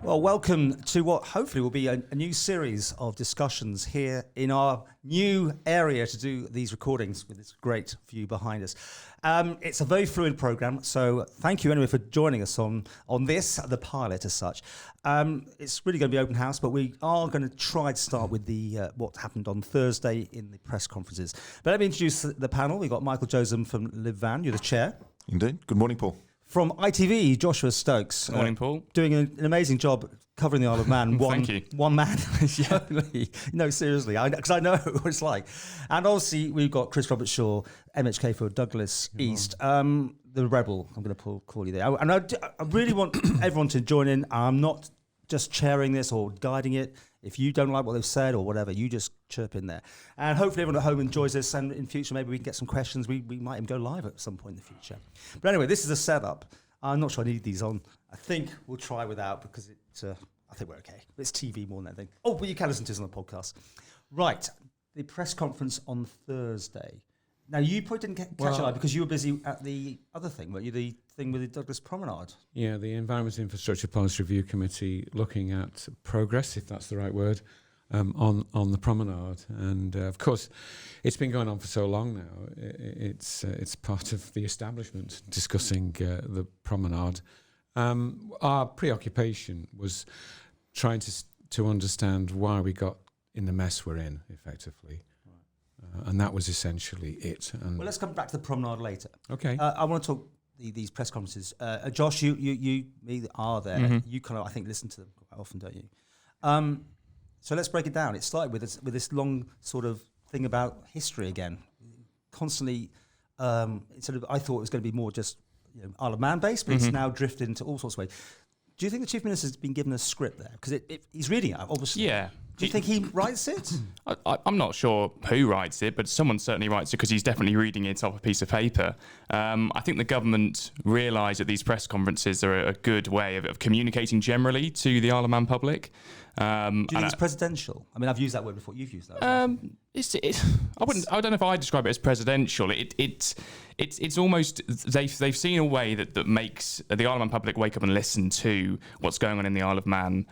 Well, welcome to what hopefully will be a new series of discussions here in our new area to do these recordings with this great view behind us. It's a very fluid programme, so thank you anyway for joining us on this, the pilot as such. It's really going to be open house, but we are going to try to start with the what happened on Thursday in the press conferences. But let me introduce the panel. We've got Michael Josem from Vannin, you're the chair. Indeed. Good morning, Paul. From ITV, Joshua Stokes. Morning, Paul. Doing an amazing job covering the Isle of Man. Thank you. One man. No, seriously, because I know what it's like. And obviously, we've got Chris Robertshaw, MHK for Douglas East, the rebel, I'm going to call you there. And I really want everyone to join in. I'm not just chairing this or guiding it. If you don't like what they've said or whatever, you just chirp in there. And hopefully everyone at home enjoys this, and in future maybe we can get some questions. We might even go live at some point in the future. But anyway, this is a setup. I'm not sure I need these on. I think we'll try without because I think we're okay. It's TV more than anything. Oh, but you can listen to us on the podcast. Right, the press conference on Thursday. Now, you probably didn't catch it live because you were busy at the other thing, weren't you? The thing with the Douglas Promenade. Yeah, the Environment Infrastructure Policy Review Committee looking at progress, if that's the right word, on the promenade. And of course, it's been going on for so long now. It's part of the establishment discussing the promenade. Our preoccupation was trying to understand why we got in the mess we're in, effectively. And that was essentially it. And well, let's come back to the promenade later. Okay. I want to talk these press conferences. Josh, you are there. Mm-hmm. You kind of, I think, listen to them quite often, don't you? So let's break it down. It started with this long sort of thing about history again. Constantly, sort of, I thought it was going to be more just Isle of Man based, but it's now drifted into all sorts of ways. Do you think the Chief Minister's been given a script there? Because he's reading it, obviously. Yeah. Do you think he writes it? I'm not sure who writes it, but someone certainly writes it because he's definitely reading it off a piece of paper. I think the government realised that these press conferences are a good way of communicating generally to the Isle of Man public. Do you think it's presidential? I mean, I've used that word before. You've used that. I don't know if I describe it as presidential. It's almost they've seen a way that makes the Isle of Man public wake up and listen to what's going on in the Isle of Man.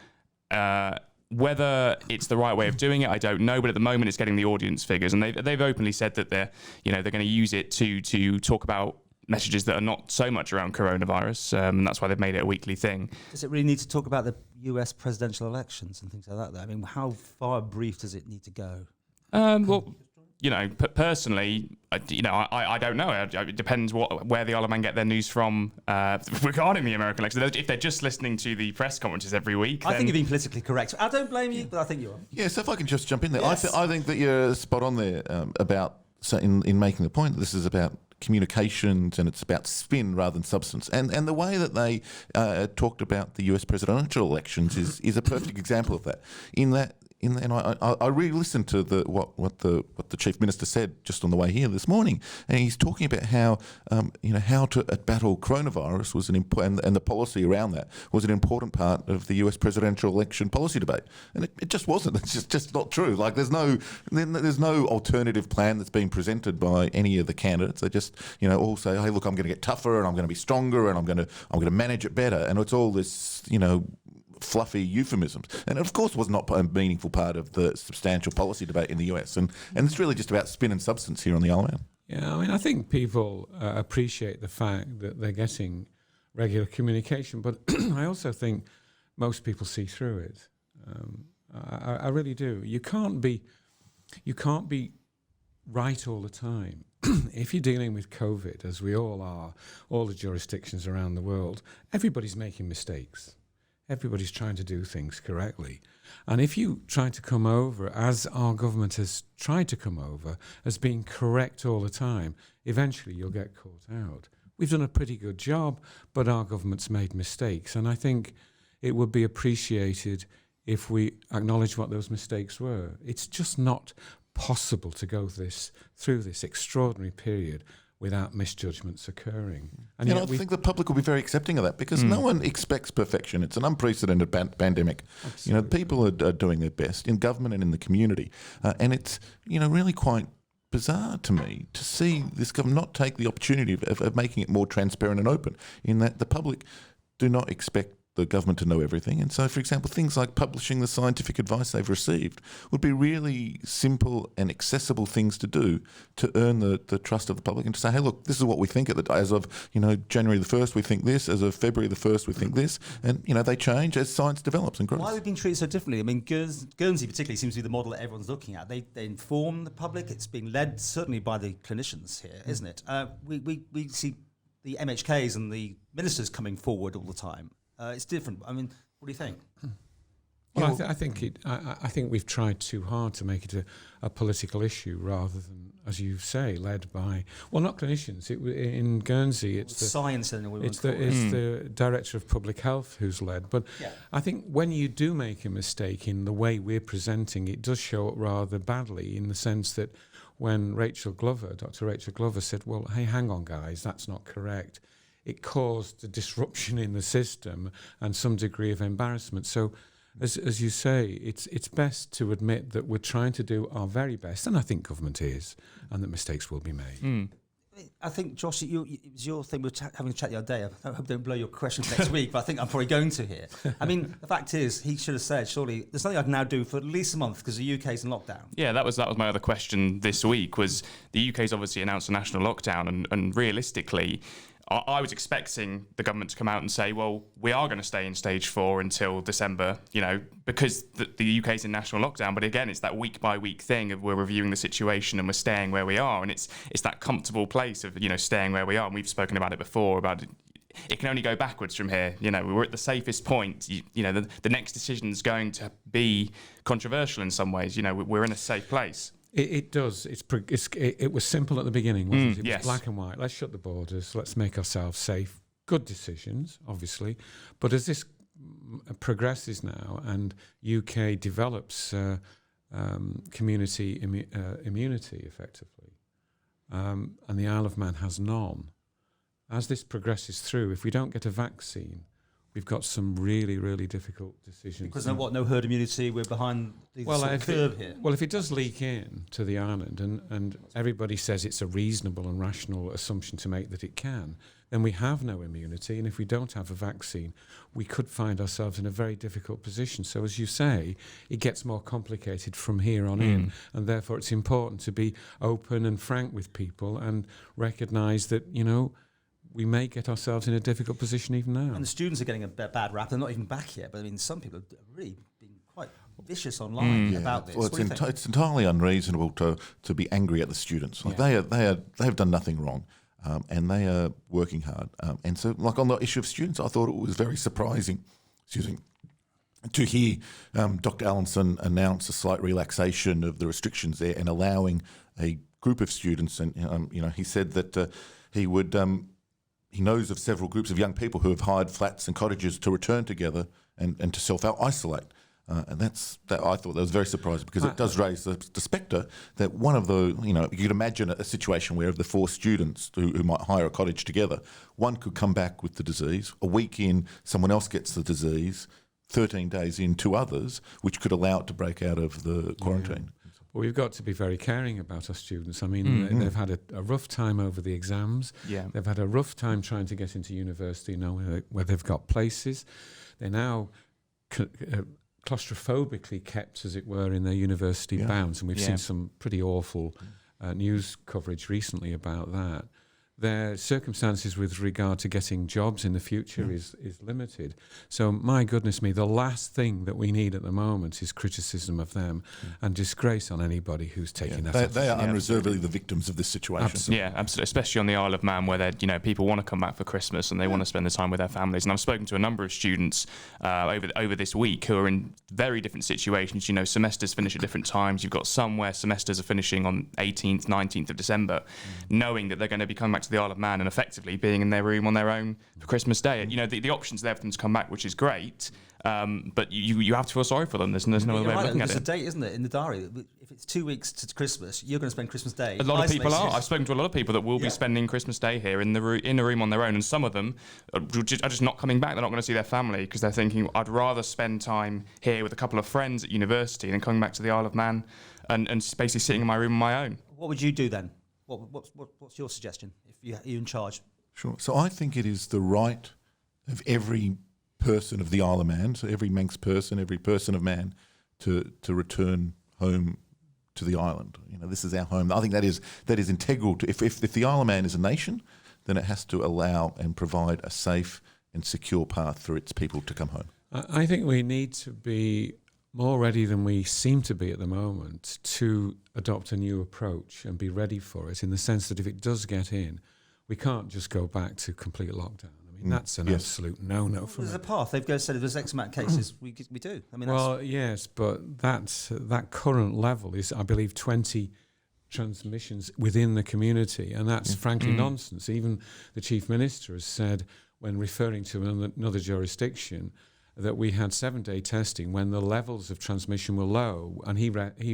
Whether it's the right way of doing it, I don't know. But at the moment, it's getting the audience figures, and they've openly said that they're going to use it to talk about messages that are not so much around coronavirus, and that's why they've made it a weekly thing. Does it really need to talk about the US presidential elections and things like that, though? I mean, how far brief does it need to go? Well, personally, I don't know. It depends where the Isle of Man get their news from regarding the American election. If they're just listening to the press conferences every week, I think you're being politically correct. I don't blame you, but I think you are. Yeah, so if I can just jump in there. Yes. I think that you're spot on there in making the point that this is about communications and it's about spin rather than substance. And the way that they talked about the US presidential elections is a perfect example of that. And I re-listened to what the Chief Minister said just on the way here this morning, and he's talking about how how to battle coronavirus was and the policy around that was an important part of the US presidential election policy debate, and it just wasn't. It's just not true. Like there's no alternative plan that's being presented by any of the candidates. They just all say, hey, look, I'm going to get tougher and I'm going to be stronger and I'm going to manage it better, and it's all this fluffy euphemisms, and of course was not a meaningful part of the substantial policy debate in the US, and it's really just about spin and substance here on the Isle of Man. Yeah, I mean, I think people appreciate the fact that they're getting regular communication, but I also think most people see through it. I really do. You can't be right all the time. If you're dealing with COVID, as we all are, all the jurisdictions around the world, everybody's making mistakes. Everybody's trying to do things correctly. And if you try to come over, as our government has tried to come over, as being correct all the time, eventually you'll get caught out. We've done a pretty good job, but our government's made mistakes. And I think it would be appreciated if we acknowledge what those mistakes were. It's just not possible to go through this extraordinary period without misjudgments occurring. And I think the public will be very accepting of that because no one expects perfection. It's an unprecedented pandemic. Absolutely. People are doing their best in government and in the community. And it's, really quite bizarre to me to see this government not take the opportunity of making it more transparent and open in that the public do not expect the government to know everything. And so, for example, things like publishing the scientific advice they've received would be really simple and accessible things to do to earn the trust of the public and to say, hey, look, this is what we think as of, January the 1st, we think this. As of February the 1st, we think this. And, they change as science develops and grows. Why are we being treated so differently? I mean, Guernsey particularly seems to be the model that everyone's looking at. They inform the public. It's being led certainly by the clinicians here, isn't it? We see the MHKs and the ministers coming forward all the time. It's different. I mean, what do you think? Well, I think we've tried too hard to make it a political issue rather than, as you say, led by not clinicians. In Guernsey, it's the science. It's the director of public health who's led. But I think when you do make a mistake in the way we're presenting, it does show up rather badly in the sense that when Dr. Rachel Glover said, "Well, hey, hang on, guys, that's not correct," it caused a disruption in the system and some degree of embarrassment. So, as you say, it's best to admit that we're trying to do our very best, and I think government is, and that mistakes will be made. I think, Josh, it was your thing. We were having a chat the other day. I hope I don't blow your questions next week, but I think I'm probably going to here. I mean, the fact is, he should have said, surely, there's something I can now do for at least a month because the UK's in lockdown. Yeah, that was my other question this week, was the UK's obviously announced a national lockdown, and realistically, I was expecting the government to come out and say, well, we are going to stay in stage 4 until December, because the UK's in national lockdown. But again, it's that week by week thing of we're reviewing the situation and we're staying where we are. And it's that comfortable place of, staying where we are. And we've spoken about it before, about it can only go backwards from here. We're at the safest point. The next decision is going to be controversial in some ways. We're in a safe place. It does. It was simple at the beginning, wasn't it? It was yes. black and white. Let's shut the borders. Let's make ourselves safe. Good decisions, obviously. But as this progresses now and UK develops community immunity, effectively, and the Isle of Man has none, as this progresses through, if we don't get a vaccine, we've got some really, really difficult decisions. Because no herd immunity, we're behind the curve here. Well, if it does leak in to the island, and everybody says it's a reasonable and rational assumption to make that it can, then we have no immunity. And if we don't have a vaccine, we could find ourselves in a very difficult position. So as you say, it gets more complicated from here on in. And therefore it's important to be open and frank with people and recognise that, we may get ourselves in a difficult position even now. And the students are getting a bad rap. They're not even back yet. But I mean, some people have really been quite vicious online about this. Well, it's entirely unreasonable to be angry at the students. Like they have done nothing wrong, and they are working hard. And so, like on the issue of students, I thought it was very surprising. To hear Dr. Allinson announce a slight relaxation of the restrictions there and allowing a group of students, and he said that he would. He knows of several groups of young people who have hired flats and cottages to return together and to self-isolate. And I thought that was very surprising because it does raise the spectre that one of the, you could imagine a situation where of the 4 students who might hire a cottage together, one could come back with the disease. A week in, someone else gets the disease. 13 days in, 2 others, which could allow it to break out of the quarantine. Well, we've got to be very caring about our students. I mean, they've had a rough time over the exams. Yeah. They've had a rough time trying to get into university now where they've got places. They're now claustrophobically kept, as it were, in their university bounds. And we've seen some pretty awful news coverage recently about that. Their circumstances with regard to getting jobs in the future is limited. So, my goodness me, the last thing that we need at the moment is criticism of them and disgrace on anybody who's taking that. They are unreservedly the victims of this situation. Absolutely. Yeah, absolutely. Especially on the Isle of Man, where people want to come back for Christmas and they want to spend the time with their families. And I've spoken to a number of students over this week who are in very different situations. Semesters finish at different times. You've got some where semesters are finishing on 18th, 19th of December, knowing that they're going to be coming back to the Isle of Man and effectively being in their room on their own for Christmas Day. And the options there for them to come back, which is great, but you have to feel sorry for them. There's no other way of looking at it. There's a date, isn't it, in the diary? If it's 2 weeks to Christmas, you're going to spend Christmas Day. A lot of people are. I've spoken to a lot of people that will be spending Christmas Day here in a room on their own, and some of them are just not coming back. They're not going to see their family because they're thinking, I'd rather spend time here with a couple of friends at university than coming back to the Isle of Man and basically sitting in my room on my own. What would you do then? What's your suggestion if you're in charge? Sure. So I think it is the right of every person of the Isle of Man, so every Manx person, every person of man, to return home to the island. This is our home. I think that is integral to if the Isle of Man is a nation, then it has to allow and provide a safe and secure path for its people to come home. I think we need to be more ready than we seem to be at the moment to adopt a new approach and be ready for it, in the sense that if it does get in, we can't just go back to complete lockdown. I mean, that's an absolute no-no for me. There's a path. They've said if there's X amount of cases, we do. I mean, yes, but that current level is, I believe, 20 transmissions within the community, and that's frankly nonsense. Even the Chief Minister has said, when referring to another jurisdiction, that we had 7-day testing when the levels of transmission were low, and he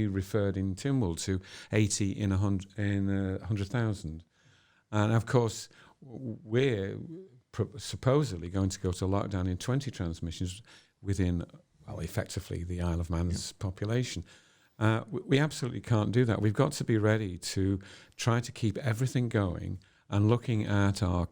referred in Tynwald to 80 in 100,000. And of course, we're supposedly going to go to lockdown in 20 transmissions within, effectively the Isle of Man's population. We absolutely can't do that. We've got to be ready to try to keep everything going, and looking at our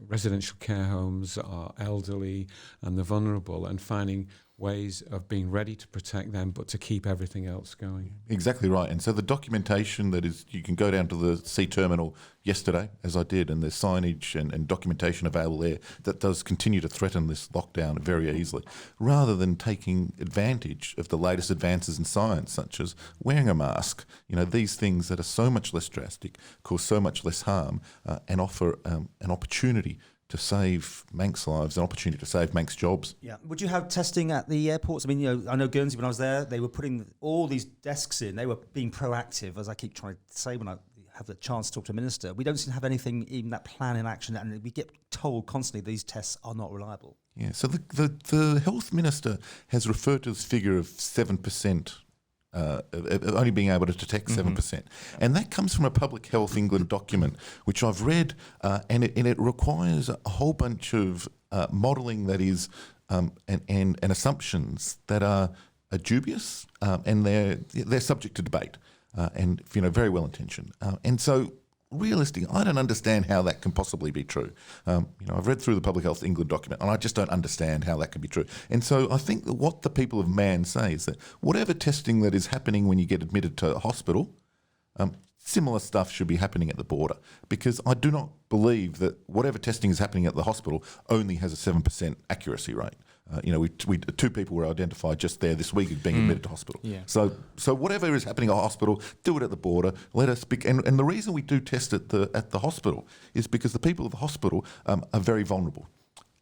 residential care homes, our elderly and the vulnerable, and finding ways of being ready to protect them, but to keep everything else going. Exactly right. And so the documentation that is, you can go down to the sea terminal yesterday, as I did, and there's signage and documentation available there that does continue to threaten this lockdown very easily, rather than taking advantage of the latest advances in science, such as wearing a mask. These things that are so much less drastic, cause so much less harm, and offer an opportunity to save Manx lives, an opportunity to save Manx jobs. Yeah. Would you have testing at the airports? I mean, I know Guernsey, when I was there, they were putting all these desks in. They were being proactive, as I keep trying to say when I have the chance to talk to a minister. We don't seem to have anything, even that plan in action, and we get told constantly these tests are not reliable. Yeah, so the health minister has referred to this figure of 7%, only being able to detect 7%. And that comes from a Public Health England document, which I've read, and it requires a whole bunch of modelling that is and assumptions that are dubious, and they're subject to debate, and very well intentioned. And so realistically, I don't understand how that can possibly be true. I've read through the Public Health England document, and I just don't understand how that can be true. And so I think that what the people of Man say is that whatever testing that is happening when you get admitted to a hospital, similar stuff should be happening at the border, because I do not believe that whatever testing is happening at the hospital only has a 7% accuracy rate. We 2 people were identified just there this week as being admitted to hospital. Yeah. So whatever is happening at the hospital, do it at the border. Let us and the reason we do test at the hospital is because the people of the hospital are very vulnerable.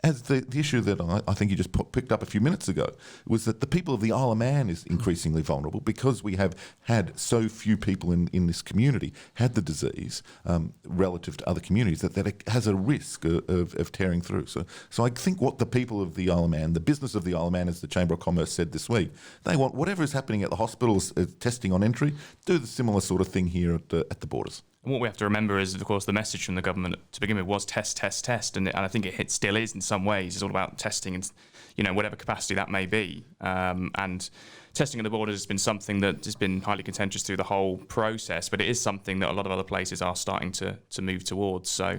As the issue that I think you just picked up a few minutes ago was that the people of the Isle of Man is increasingly vulnerable because we have had so few people in this community had the disease relative to other communities that it has a risk of tearing through. So I think what the people of the Isle of Man, the business of the Isle of Man, as the Chamber of Commerce said this week, they want whatever is happening at the hospitals, testing on entry, do the similar sort of thing here at the borders. And what we have to remember is, of course, the message from the government to begin with was test, and I think it still is in some ways. It's all about testing in, whatever capacity that may be. And testing at the borders has been something that has been highly contentious through the whole process, but it is something that a lot of other places are starting to move towards. So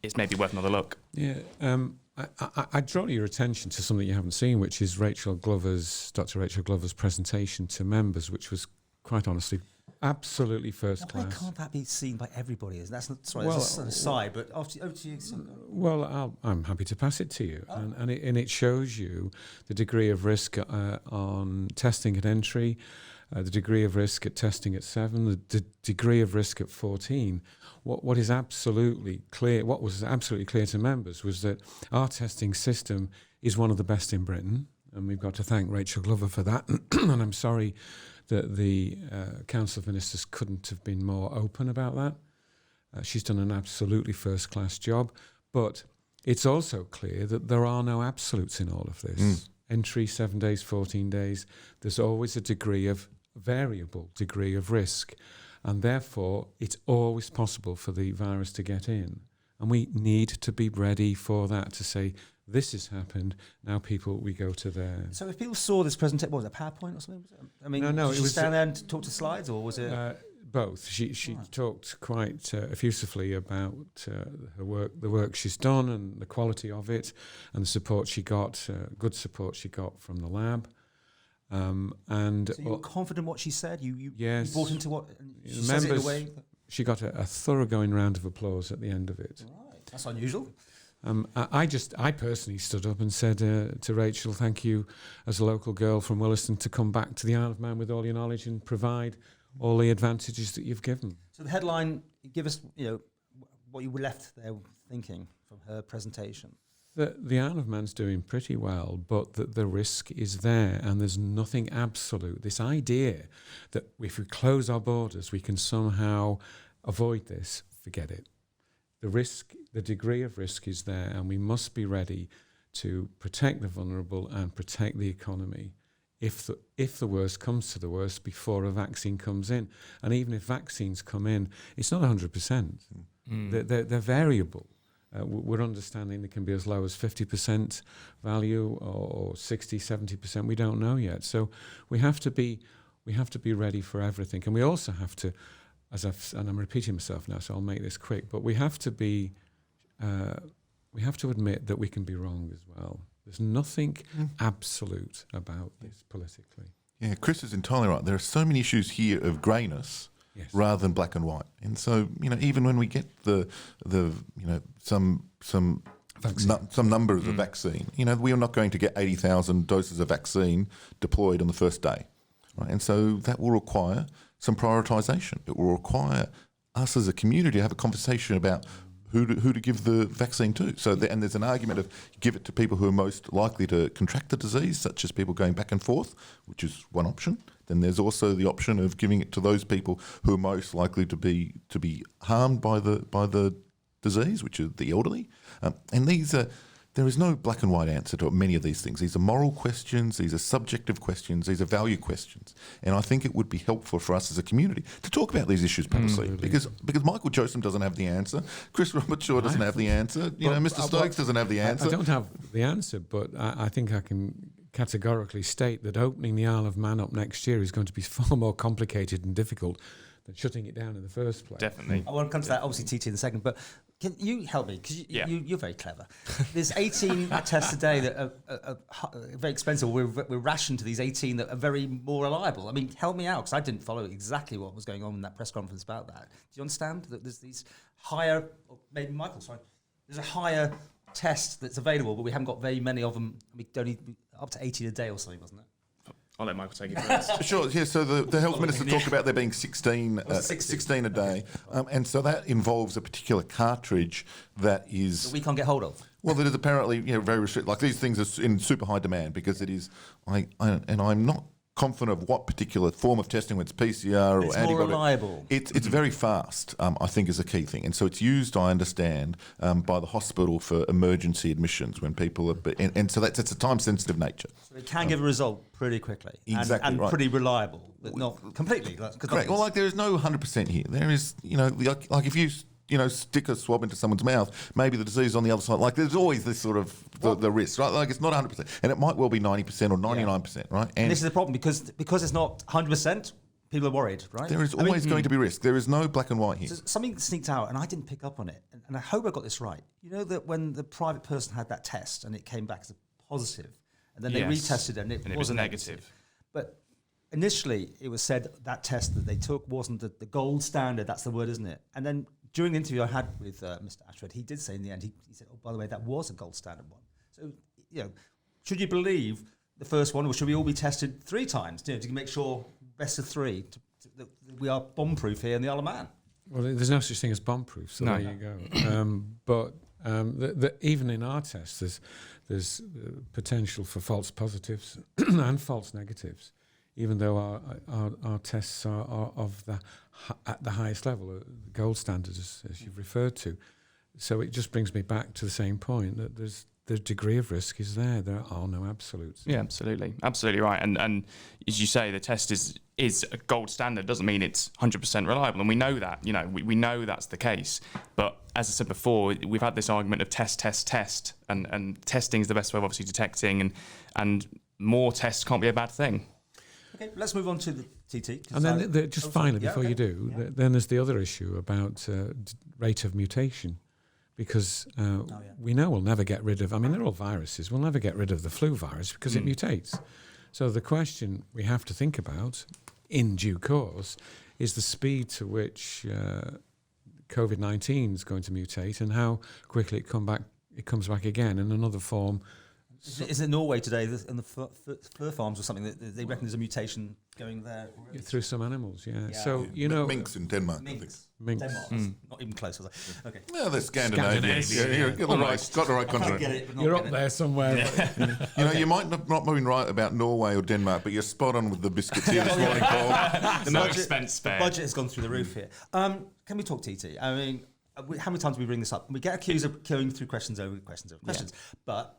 it's maybe worth another look. Yeah. I draw your attention to something you haven't seen, which is Dr. Rachel Glover's presentation to members, which was quite honestly absolutely first class. Why can't that be seen by everybody? That's an aside, but over to you. Well, I'm happy to pass it to you, and it shows you the degree of risk on testing at entry, the degree of risk at testing at 7, the degree of risk at 14. What is absolutely clear, what was absolutely clear to members, was that our testing system is one of the best in Britain, and we've got to thank Rachel Glover for that. And I'm sorry that the Council of Ministers couldn't have been more open about that. She's done an absolutely first-class job, but it's also clear that there are no absolutes in all of this. Entry, 7 days, 14 days, there's always a variable degree of risk, and therefore it's always possible for the virus to get in. And we need to be ready for that, to say, this has happened. Now, we go to there. So, if people saw this presentation, what was it, a PowerPoint or something? I mean, no, did you stand there and talk to slides, or was it Both. She talked quite effusively about her work, the work she's done, and the quality of it, and the support she got, good support she got from the lab. And so you were confident what she said? Yes. You bought into what she says it in a way? She got a thoroughgoing round of applause at the end of it. Right, that's unusual. I personally stood up and said to Rachel, thank you as a local girl from Williston to come back to the Isle of Man with all your knowledge and provide all the advantages that you've given. So the headline, give us, what you were left there thinking from her presentation. The Isle of Man's doing pretty well, but the risk is there, and there's nothing absolute. This idea that if we close our borders, we can somehow avoid this, forget it. The degree of risk is there, and we must be ready to protect the vulnerable and protect the economy if the worst comes to the worst before a vaccine comes in. And even if vaccines come in, it's not 100%. They're variable. We're understanding they can be as low as 50% value or 60, 70%. We don't know yet. So we have to be ready for everything, and we also have to. And I'm repeating myself now, so I'll make this quick, but we have to admit that we can be wrong as well. There's nothing absolute about this politically. Yeah, Chris is entirely right. There are so many issues here of greyness rather than black and white. And so, even when we get some numbers of vaccine, we are not going to get 80,000 doses of vaccine deployed on the first day. Right? And so that will require some prioritisation. It will require us as a community to have a conversation about who to give the vaccine to. So and there's an argument of give it to people who are most likely to contract the disease, such as people going back and forth, which is one option. Then there's also the option of giving it to those people who are most likely to be harmed by the disease, which are the elderly. And there is no black and white answer to many of these things. These are moral questions, these are subjective questions, these are value questions. And I think it would be helpful for us as a community to talk about these issues publicly, because Michael Josem doesn't have the answer, Chris Robertshaw doesn't have the answer, Mr. Stokes doesn't have the answer. I don't have the answer, but I think I can categorically state that opening the Isle of Man up next year is going to be far more complicated and difficult than shutting it down in the first place. Definitely. I want to come to that, obviously, TT, in a second, but can you help me? Because you're very clever. There's 18 tests a day that are very expensive. We're rationed to these 18 that are very more reliable. I mean, help me out, because I didn't follow exactly what was going on in that press conference about that. Do you understand that there's these higher, or maybe Michael, sorry, there's a higher test that's available, but we haven't got very many of them. We don't need up to 18 a day or something, wasn't it? I'll let Michael take it first. Sure, yeah, so the Health Minister talked about there being 16 a day, and so that involves a particular cartridge that is... That we can't get hold of. Well, that is apparently very restricted. Like, these things are in super high demand because it is... I'm not confident of what particular form of testing, whether it's PCR or it's antibody. More reliable. It's very fast, I think, is a key thing. And so it's used, I understand, by the hospital for emergency admissions when people are... And so it's a time-sensitive nature. So it can give a result pretty quickly. Exactly and right. pretty reliable, but not completely. Correct. Well, there is no 100% here. There is, like if you... stick a swab into someone's mouth, maybe the disease on the other side. Like, there's always this sort of the risk, right? Like, it's not 100%, and it might well be 90% or 99%, right? And this is the problem, because it's not 100%. People are worried, right? There is always going to be risk. There is no black and white here. So something sneaked out, and I didn't pick up on it, and I hope I got this right. You know that when the private person had that test and it came back as a positive, and then they retested it and it was a negative. But initially, it was said that test that they took wasn't the gold standard. That's the word, isn't it? And then during the interview I had with Mr. Ashford, he did say in the end, he said, "Oh, by the way, that was a gold standard one." So, should you believe the first one, or should we all be tested 3 times to make sure best of 3 that we are bomb-proof here in the Isle of Man? Well, there's no such thing as bomb-proof, so there you go. But even in our tests, there's potential for false positives and false negatives, even though our tests are at the highest level, the gold standard, as you've referred to. So it just brings me back to the same point, that the degree of risk is there. There are no absolutes. Yeah, absolutely right. And as you say, the test is a gold standard. Doesn't mean it's 100% reliable, and we know that. We know that's the case. But as I said before, we've had this argument of test, and testing is the best way of obviously detecting, and more tests can't be a bad thing. Okay, let's move on to the TT. And then finally, before you do, Yeah. then there's the other issue about rate of mutation, because we know we'll never get rid of, I mean, they're all viruses, we'll never get rid of the flu virus because it mutates. So the question we have to think about in due course is the speed to which COVID-19 is going to mutate and how quickly it comes back again in another form. Is it Norway today and the fur farms or something that they reckon there's a mutation going there already? Through some animals, yeah. Yeah. So, Minks in Denmark. I think. Minks. Denmark, not even close, was it? Okay. Well, they're Scandinavians. Scandinavian. You've got the right I continent. get it, but not You're get up it. there somewhere. You know, you might not have been right about Norway or Denmark, but you're spot on with the biscuits here this morning, Paul. No expense The spared. budget has gone through the roof here. Can we talk TT? I mean, how many times do we bring this up? We get accused of going through questions over questions. But,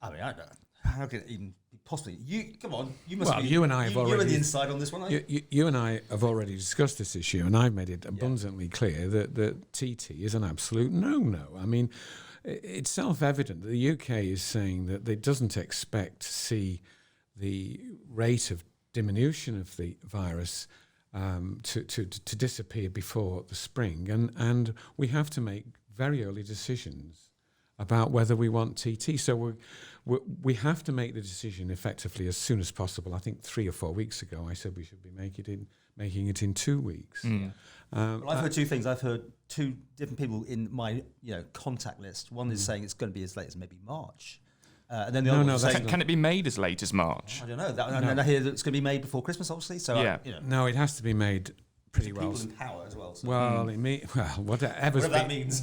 I mean, I don't know. How can it even possibly? You come on. You must. Well, be, you and I have You're already the inside on this one. Aren't you? You and I have already discussed this issue, and I've made it abundantly clear that TT is an absolute no-no. I mean, it's self-evident that the UK is saying that it doesn't expect to see the rate of diminution of the virus to disappear before the spring, and we have to make very early decisions about whether we want TT. So we have to make the decision effectively as soon as possible. I think 3 or 4 weeks ago I said we should be making it in 2 weeks. Well, I've heard two things. I've heard two different people in my contact list. One is saying it's going to be as late as maybe March. And then the other one is saying, Can it be made as late as March? I don't know. And then I hear that it's going to be made before Christmas, obviously. So, Yeah. No, it has to be made pretty well. people in power as well. So.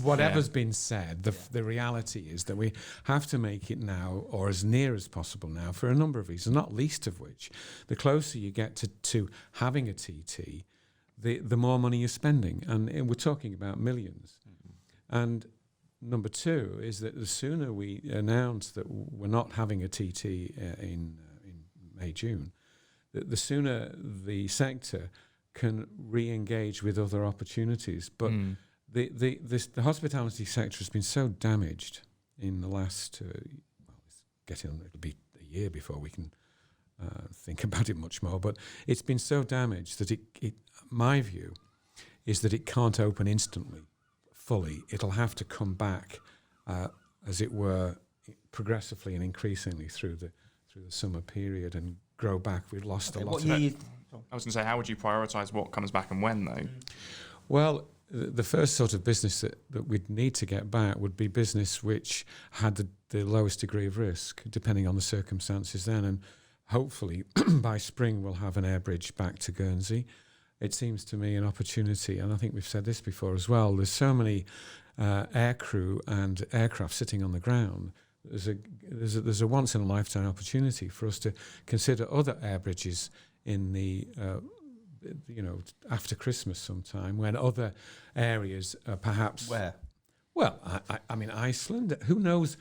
Whatever's been said, the reality is that we have to make it now, or as near as possible now, for a number of reasons, not least of which, the closer you get to having a TT, the more money you're spending. And we're talking about millions. And number two is that the sooner we announce that we're not having a TT in May, June, the sooner the sector can re-engage with other opportunities. But the hospitality sector has been so damaged in the last, it'll be a year before we can think about it much more, but it's been so damaged that my view is that it can't open instantly, fully. It'll have to come back, as it were, progressively and increasingly through the summer period and grow back. We've lost a lot of it. I was going to say, how would you prioritise what comes back and when, though? Well, the first sort of business that we'd need to get back would be business which had the lowest degree of risk, depending on the circumstances then. And hopefully by spring we'll have an air bridge back to Guernsey. It seems to me an opportunity, and I think we've said this before as well, there's so many aircrew and aircraft sitting on the ground. There's a once-in-a-lifetime opportunity for us to consider other air bridges in the after Christmas sometime, when other areas are perhaps Where? Well, I mean Iceland. Who knows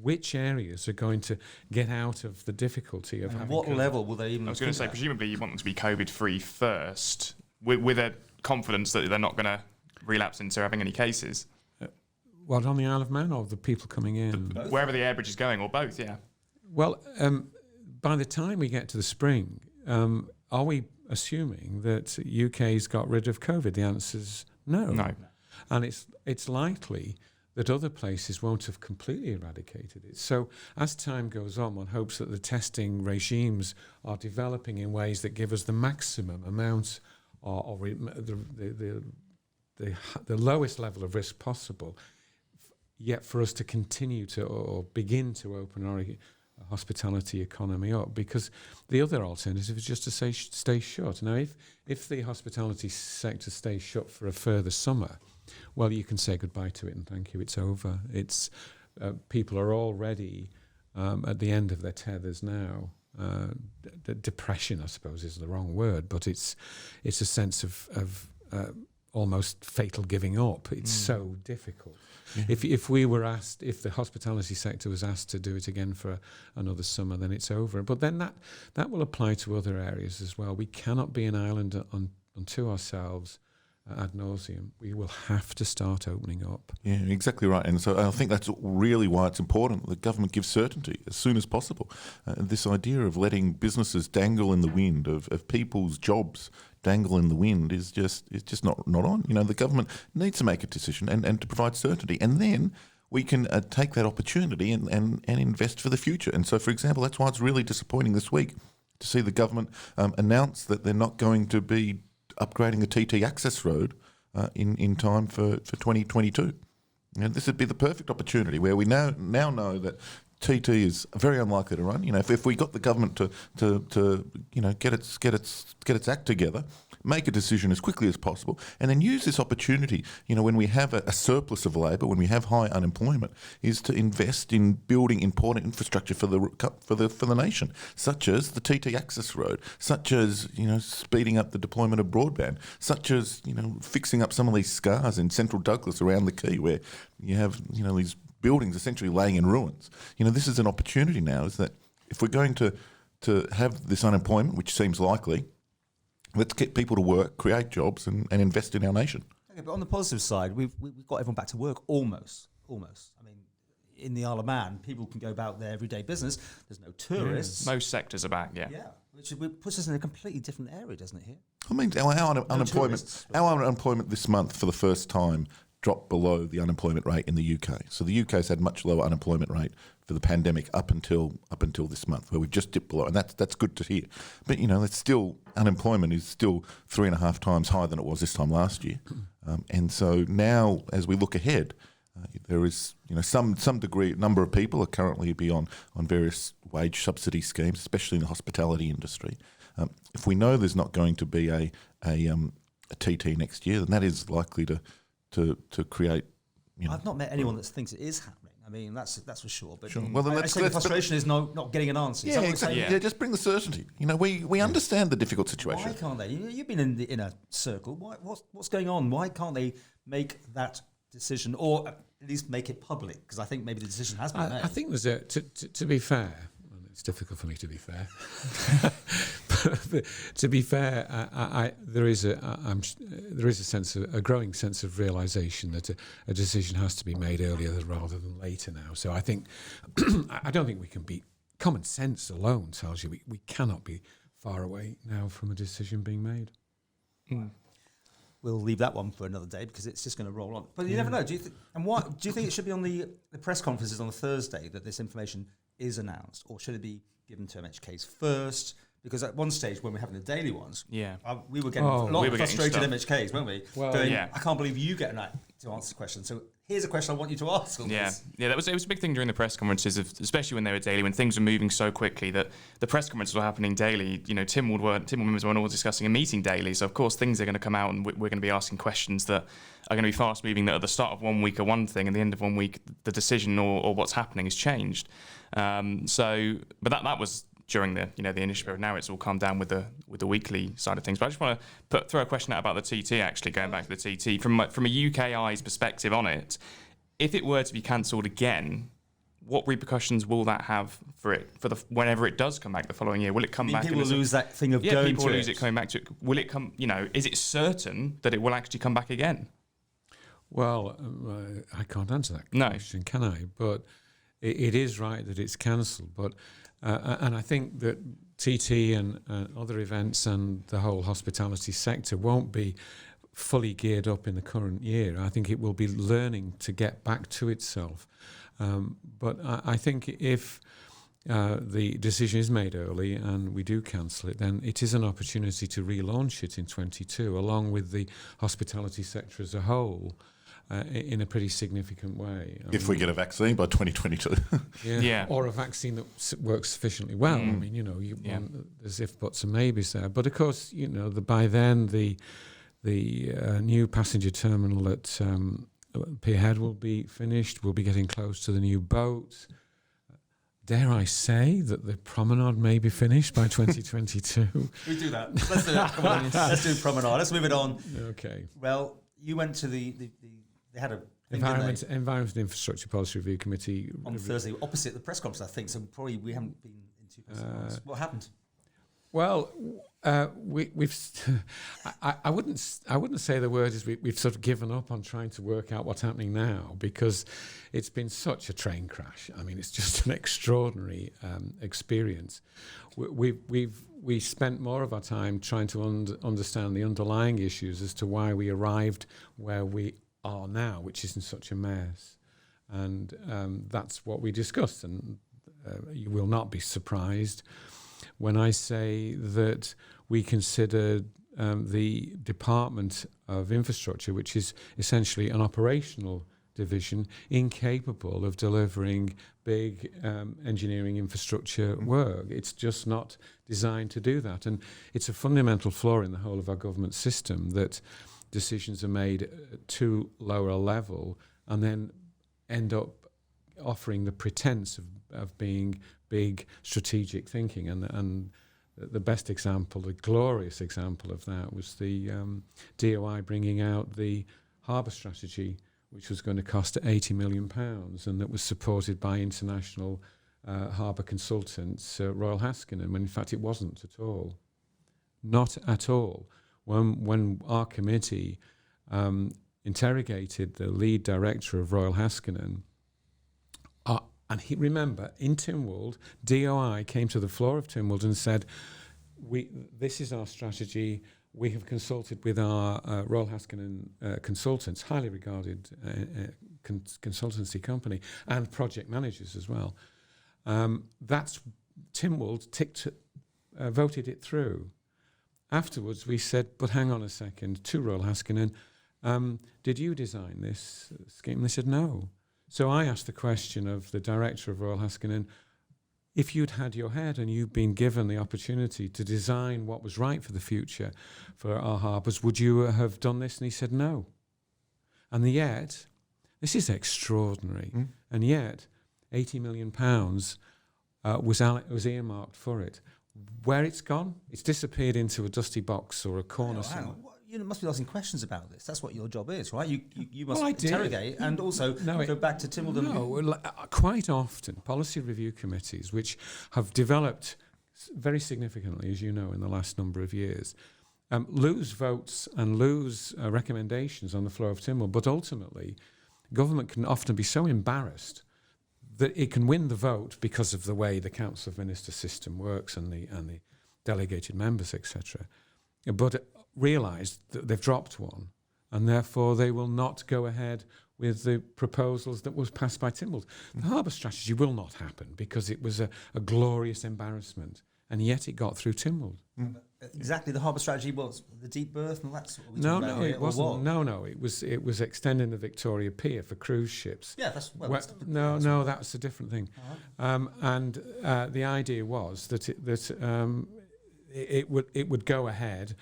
which areas are going to get out of the difficulty of having What COVID. level will they even? I was going to say, think presumably you want them to be COVID-free first, with a confidence that they're not going to relapse into having any cases. What, on the Isle of Man, or the people coming in? Wherever the airbridge is going, or both, yeah. Well, by the time we get to the spring, are we assuming that UK's got rid of COVID? The answer's no. No. And it's likely that other places won't have completely eradicated it. So as time goes on, one hopes that the testing regimes are developing in ways that give us the maximum amount or the lowest level of risk possible, yet for us to continue to or begin to open our hospitality economy up, because the other alternative is just to stay shut. Now, if the hospitality sector stays shut for a further summer, well, you can say goodbye to it and thank you, it's over. It's people are already at the end of their tethers now. Depression, I suppose, is the wrong word, but it's a sense of almost fatal giving up. It's so difficult. If we were asked, if the hospitality sector was asked to do it again for another summer, then it's over. But then that will apply to other areas as well. We cannot be an island unto ourselves ad nauseum. We will have to start opening up. Yeah, exactly right. And so I think that's really why it's important that the government gives certainty as soon as possible. This idea of letting businesses dangle in the wind, of people's jobs dangle in the wind, is just not on. You know, the government needs to make a decision and to provide certainty. And then we can take that opportunity and invest for the future. And so, for example, that's why it's really disappointing this week to see the government announce that they're not going to be upgrading the TT access road in time for 2022. And this would be the perfect opportunity where we now know that TT is very unlikely to run. You know, if we got the government to you know get its act together, make a decision as quickly as possible, and then use this opportunity. You know, when we have a surplus of labour, when we have high unemployment, is to invest in building important infrastructure for the nation, such as the TT access road, such as, you know, speeding up the deployment of broadband, such as, you know, fixing up some of these scars in central Douglas around the quay where you have, you know, these buildings essentially laying in ruins. You know, this is an opportunity now, is that if we're going to have this unemployment, which seems likely, let's get people to work, create jobs, and invest in our nation. Okay, but on the positive side, we've got everyone back to work almost. I mean, in the Isle of Man, people can go about their everyday business. There's no tourists. Most sectors are back, yeah. Yeah, which puts us in a completely different area, doesn't it, here? I mean, our unemployment this month for the first time dropped below the unemployment rate in the UK. So the UK's had much lower unemployment rate for the pandemic up until this month, where we've just dipped below, and that's good to hear. But, you know, it's still, unemployment is still 3.5 times higher than it was this time last year. And so now, as we look ahead, there is, you know, some number of people are currently on various wage subsidy schemes, especially in the hospitality industry. If we know there's not going to be a TT next year, then that is likely to create. You know, I've not met anyone that thinks it is happening. I mean, that's for sure. But sure. Well, then I say the frustration is not getting an answer. Yeah, exactly. Yeah, just bring the certainty. You know, we understand the difficult situation. Why can't they? You've been in the inner circle. What's going on? Why can't they make that decision, or at least make it public? Because I think maybe the decision has been made. I think there's to be fair. It's difficult for me to be fair. But to be fair, there is a growing sense of realisation that a decision has to be made earlier rather than later now. So I think I don't think we can be. Common sense alone tells you we cannot be far away now from a decision being made. We'll leave that one for another day because it's just going to roll on. But you never know. Do you think it should be on the press conferences on a Thursday that this information is announced, or should it be given to MHKs first? Because at one stage when we're having the daily ones, we were getting a lot of frustrated MHKs, weren't we? Well, going, I can't believe you get to answer the question. So here's a question I want you to ask. It was a big thing during the press conferences, especially when they were daily, when things were moving so quickly that the press conferences were happening daily. You know, Tynwald members weren't all discussing a meeting daily, so of course things are going to come out, and we're going to be asking questions that are going to be fast moving. That at the start of 1 week are one thing, and at the end of 1 week the decision or what's happening has changed. But that was during the initial period. Now it's all calmed down with the weekly side of things. But I just want to throw a question out about the TT. Actually, going back to the TT from a UKI's perspective on it, if it were to be cancelled again, what repercussions will that have for whenever it does come back the following year? Will it come back? People will lose that thing of going to it. People will lose it coming back to it. Will it come? You know, is it certain that it will actually come back again? Well, I can't answer that question, can I? But it is right that it's cancelled. But and I think that TT and other events and the whole hospitality sector won't be fully geared up in the current year. I think it will be learning to get back to itself. But I think if the decision is made early and we do cancel it, then it is an opportunity to relaunch it in 22, along with the hospitality sector as a whole, in a pretty significant way. If we get a vaccine by 2022. Or a vaccine that works sufficiently well. I mean, you know, there's if, buts and maybes there. But of course, you know, by then the new passenger terminal at Pierhead will be finished. We'll be getting close to the new boat. Dare I say that the promenade may be finished by 2022? We do that. Let's do it. Come on. Let's do promenade. Let's move it on. Okay. Well, you went to they had a Environment and Infrastructure Policy Review Committee on Thursday, opposite the press conference, I think. So probably we haven't been in 2 months. What happened? Well, we've. I wouldn't say the word is we've sort of given up on trying to work out what's happening now, because it's been such a train crash. I mean, it's just an extraordinary experience. We spent more of our time trying to understand the underlying issues as to why we arrived where we are now, which is in such a mess, and that's what we discussed. And you will not be surprised when I say that we considered the Department of Infrastructure, which is essentially an operational division, incapable of delivering big engineering infrastructure work. It's just not designed to do that. And it's a fundamental flaw in the whole of our government system that decisions are made at too lower a level and then end up offering the pretense of being big strategic thinking. And the best example, the glorious example of that was the DOI bringing out the harbour strategy, which was going to cost £80 million, and that was supported by international harbour consultants, Royal Haskinen, when in fact it wasn't at all. Not at all. When our committee interrogated the lead director of Royal Haskinen, and remember, in Tynwald, DOI came to the floor of Tynwald and said, this is our strategy. We have consulted with our Royal Haskinen consultants, highly regarded consultancy company, and project managers as well. That's Tynwald voted it through. Afterwards, we said, but hang on a second, to Royal Haskinen, did you design this scheme? And they said, no. So I asked the question of the director of Royal Haskinen, if you'd had your head and you'd been given the opportunity to design what was right for the future for our harbours, would you have done this? And he said no. And yet, this is extraordinary, and yet £80 million was earmarked for it. Where it's gone, it's disappeared into a dusty box or a corner somewhere. You must be asking questions about this. That's what your job is, right? You must Well, interrogate and also go back to Tynwald. No, quite often, policy review committees, which have developed very significantly, as you know, in the last number of years, lose votes and lose recommendations on the floor of Tynwald. But ultimately, government can often be so embarrassed that it can win the vote because of the way the Council of Ministers system works and the delegated members, etc. But realised that they've dropped one, and therefore they will not go ahead with the proposals that was passed by Tynwald. The harbour strategy will not happen because it was a glorious embarrassment, and yet it got through Tynwald. Exactly, the harbour strategy was the deep berth and that's what we No, talked about it here, wasn't. No, it was extending the Victoria Pier for cruise ships. Yeah, that's that's a different thing. And the idea was that it would go ahead.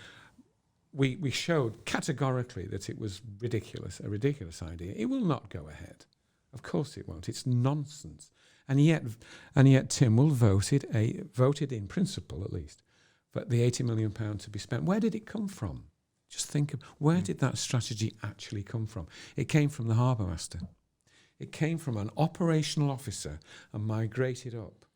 We showed categorically that it was a ridiculous idea. It will not go ahead. Of course it won't. It's nonsense. And yet Tynwald voted in principle, at least, for the £80 million to be spent. Where did it come from? Just think of where did that strategy actually come from? It came from the harbour master. It came from an operational officer and migrated up,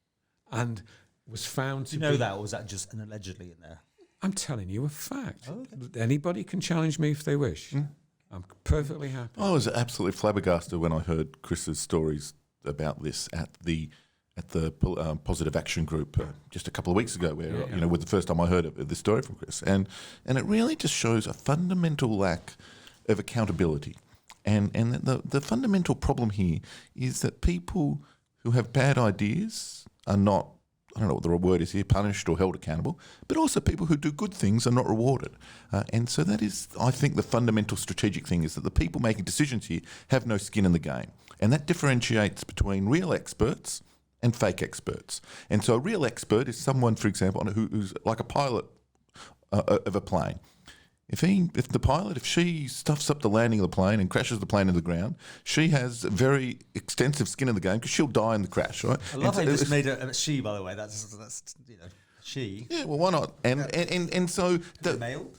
and was found to. Do you know that, or was that just an allegedly in there? I'm telling you a fact. Oh, okay. Anybody can challenge me if they wish. I'm perfectly happy. I was absolutely flabbergasted when I heard Chris's stories about this at the Positive Action Group just a couple of weeks ago, where with the first time I heard of this story from Chris, and it really just shows a fundamental lack of accountability, and the fundamental problem here is that people who have bad ideas are not, I don't know what the word is here, punished or held accountable, but also people who do good things are not rewarded. And so that is, I think, the fundamental strategic thing is that the people making decisions here have no skin in the game. And that differentiates between real experts and fake experts. And so a real expert is someone, for example, who's like a pilot of a plane. If the pilot stuffs up the landing of the plane and crashes the plane into the ground, she has very extensive skin in the game because she'll die in the crash, right? I love how you just made a she, by the way. That's she. Yeah, well, why not? And so the male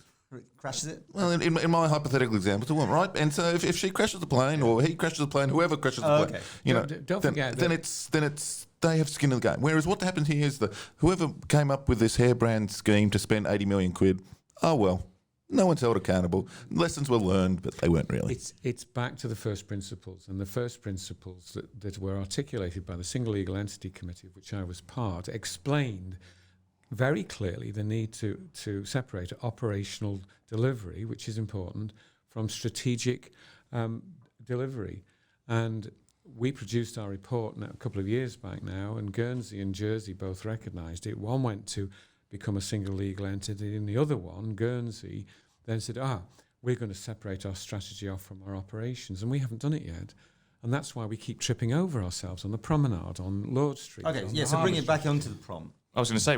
crashes it. Well, in my hypothetical example, it's a woman, right? And so if she crashes the plane or he crashes the plane, whoever crashes the plane, okay. Don't forget. Then it's they have skin in the game. Whereas what happens here is that whoever came up with this harebrand scheme to spend 80 million quid, oh well, no one's held accountable. Lessons were learned, but they weren't really. It's back to the first principles, and the first principles that were articulated by the Single Legal Entity Committee, of which I was part, explained very clearly the need to separate operational delivery, which is important, from strategic delivery. And we produced our report a couple of years back now, and Guernsey and Jersey both recognised it. One went to become a single legal entity, and the other one, Guernsey, then said, we're going to separate our strategy off from our operations, and we haven't done it yet. And that's why we keep tripping over ourselves on the promenade, on Lord Street. Okay, so bring it back onto the prom. I was going to say,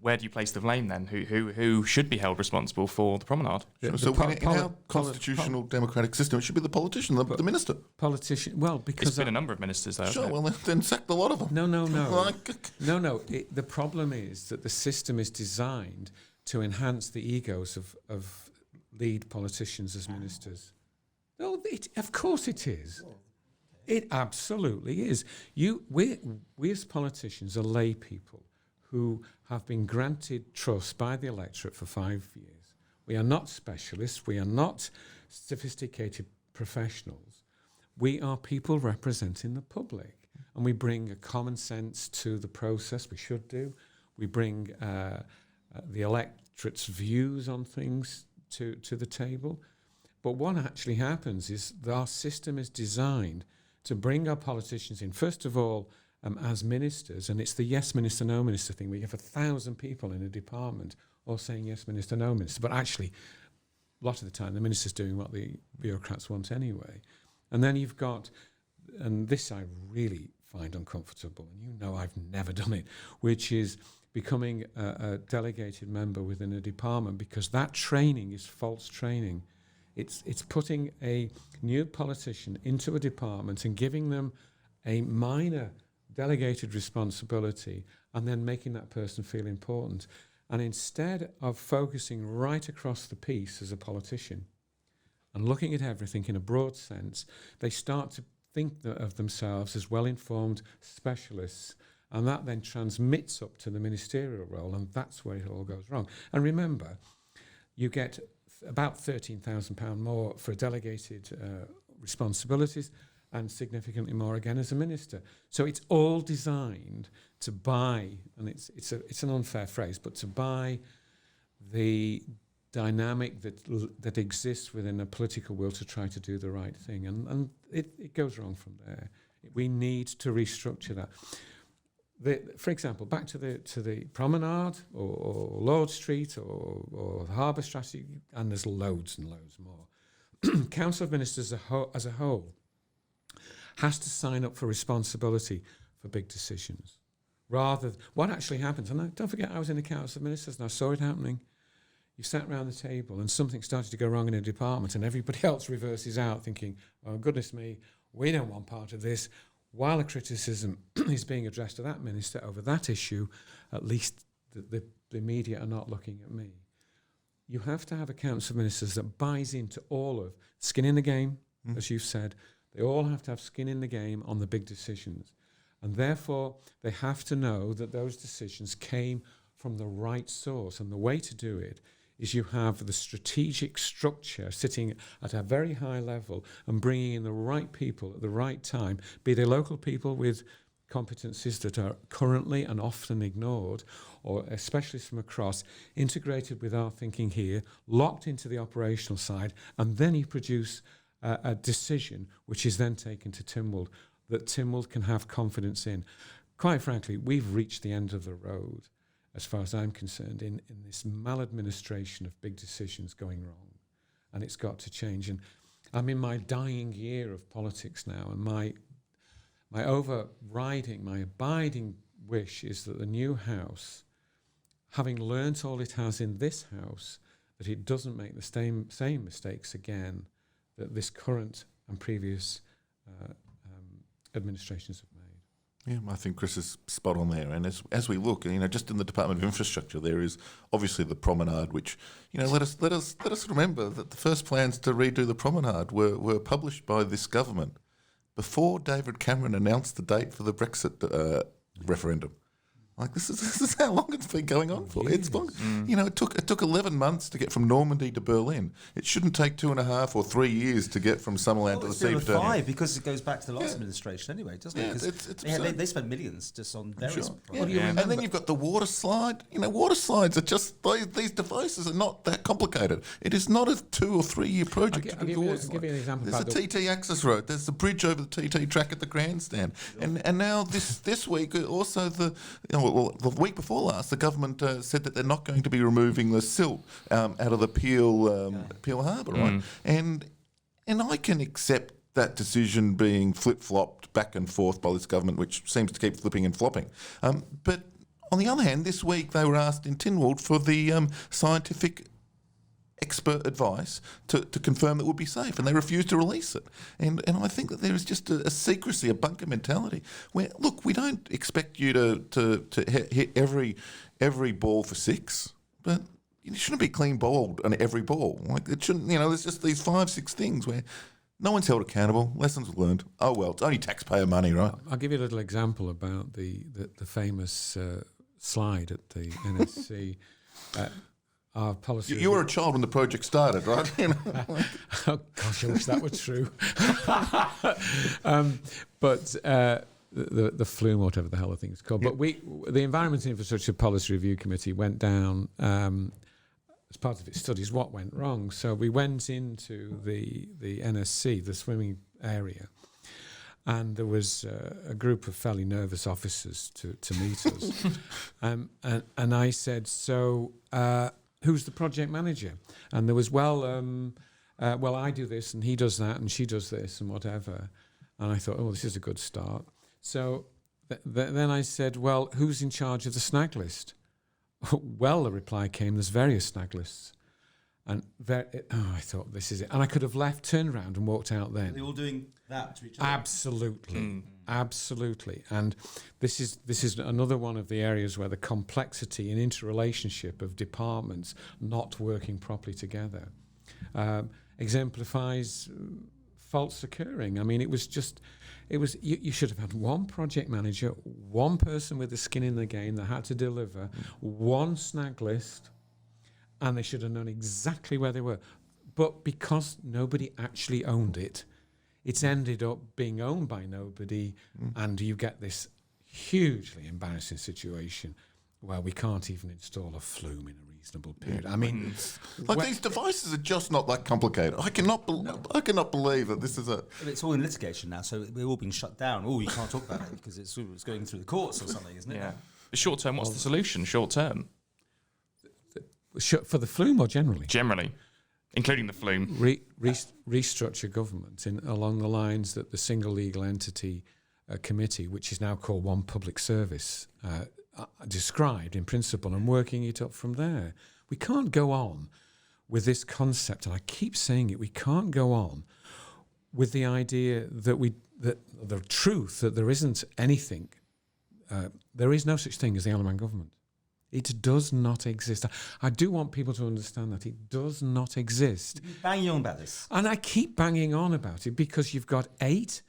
where do you place the blame then? Who should be held responsible for the promenade? So in our constitutional democratic system, it should be the politician, the minister. Politician, well, because... It's been a number of ministers, though. Sure, well, then sacked a lot of them. No. No. The problem is that the system is designed to enhance the egos of lead politicians as ministers. No, of course it is. It absolutely is. We as politicians are lay people who have been granted trust by the electorate for 5 years. We are not specialists. We are not sophisticated professionals. We are people representing the public. And we bring a common sense to the process. We should do. We bring the electorate's views on things to the table. But what actually happens is that our system is designed to bring our politicians in, first of all, as ministers, and it's the yes minister, no minister thing. We have 1,000 people in a department all saying yes minister, no minister, but actually, a lot of the time, the minister's doing what the bureaucrats want anyway. And then you've got, and this I really find uncomfortable, and you know I've never done it, which is becoming a delegated member within a department, because that training is false training. It's putting a new politician into a department and giving them a minor delegated responsibility and then making that person feel important. And instead of focusing right across the piece as a politician and looking at everything in a broad sense, they start to think of themselves as well-informed specialists, and that then transmits up to the ministerial role, and that's where it all goes wrong. And remember, you get about £13,000 more for delegated responsibilities, and significantly more again as a minister. So it's all designed to buy, and it's an unfair phrase, but to buy the dynamic that exists within a political will to try to do the right thing, and it goes wrong from there. We need to restructure that. For example, back to the promenade or Lord Street or Harbour strategy, and there's loads and loads more. Council of Ministers as a whole has to sign up for responsibility for big decisions. What actually happens, and don't forget, I was in the Council of Ministers and I saw it happening. You sat around the table and something started to go wrong in a department and everybody else reverses out thinking, oh, goodness me, we don't want part of this. While a criticism is being addressed to that minister over that issue, at least the media are not looking at me. You have to have a Council of Ministers that buys into all of skin in the game, as you've said. They all have to have skin in the game on the big decisions. And therefore, they have to know that those decisions came from the right source. And the way to do it is you have the strategic structure sitting at a very high level and bringing in the right people at the right time, be they local people with competencies that are currently and often ignored, or specialists from across, integrated with our thinking here, locked into the operational side, and then you produce a decision which is then taken to Tynwald, that Tynwald can have confidence in. Quite frankly, we've reached the end of the road, as far as I'm concerned, in this maladministration of big decisions going wrong. And it's got to change. And I'm in my dying year of politics now, and my overriding, my abiding wish is that the new House, having learnt all it has in this House, that it doesn't make the same mistakes again that this current and previous administrations have made. Yeah, I think Chris is spot on there. And as we look, just in the Department of Infrastructure, there is obviously the promenade, which, let us remember that the first plans to redo the promenade were published by this government before David Cameron announced the date for the Brexit referendum. Like this is how long it's been going on for. It's long, it took 11 months to get from Normandy to Berlin. It shouldn't take 2.5 or 3 years to get from Summerland to the sea. It's 5 because it goes back to the last administration anyway, doesn't it? Because they spent millions just on various. And then you've got the water slide. Water slides are just these devices are not that complicated. It is not a 2 or 3 year project. I'll give you an example. There's a TT access road. There's the bridge over the TT track at the grandstand, and now this week also the week before last, the government said that they're not going to be removing the silt out of the Peel Harbour, right? And I can accept that decision being flip-flopped back and forth by this government, which seems to keep flipping and flopping. But on the other hand, this week they were asked in Tynwald for the scientific expert advice to confirm that it would be safe, and they refused to release it. And I think that there is just a secrecy, a bunker mentality, where, look, we don't expect you to hit every ball for 6, but you shouldn't be clean bowled on every ball. Like, it shouldn't, there's just these 5-6 things where no one's held accountable, lessons learned. Oh, well, it's only taxpayer money, right? I'll give you a little example about the famous slide at the NSC. Our policy. You were a child when the project started, right? Oh gosh, I wish that were true. But the flume, whatever the hell the thing's called. But the Environment and Infrastructure Policy Review Committee went down as part of its studies what went wrong. So we went into the NSC, the swimming area, and there was a group of fairly nervous officers to meet us, and I said, so. Who's the project manager? And there was, well, I do this, and he does that, and she does this, and whatever. And I thought, oh, this is a good start. So then I said, well, who's in charge of the snag list? Well, the reply came, there's various snag lists. And I thought, this is it. And I could have turned around and walked out then. Are they all doing that to each other? Absolutely. Absolutely. And this is another one of the areas where the complexity and interrelationship of departments not working properly together exemplifies faults occurring. I mean, you should have had one project manager, one person with the skin in the game that had to deliver, one snag list, and they should have known exactly where they were. But because nobody actually owned it, it's ended up being owned by nobody, and you get this hugely embarrassing situation where we can't even install a flume in a reasonable period. I mean, these devices are just not that complicated. I cannot believe that this is It's all in litigation now, so we're all being shut down. Oh, you can't talk about it because it's going through the courts or something, isn't it? Yeah. Short term, what's the solution? Short term. For the flume or generally? Generally, including the flume. Restructure government along the lines that the single legal entity committee, which is now called One Public Service, described in principle, and working it up from there. We can't go on with this concept, and I keep saying it, we can't go on with the idea that the truth that there isn't anything, there is no such thing as the Isle of Man government. It does not exist. I do want people to understand that it does not exist. You keep banging on about this. And I keep banging on about it because you've got 8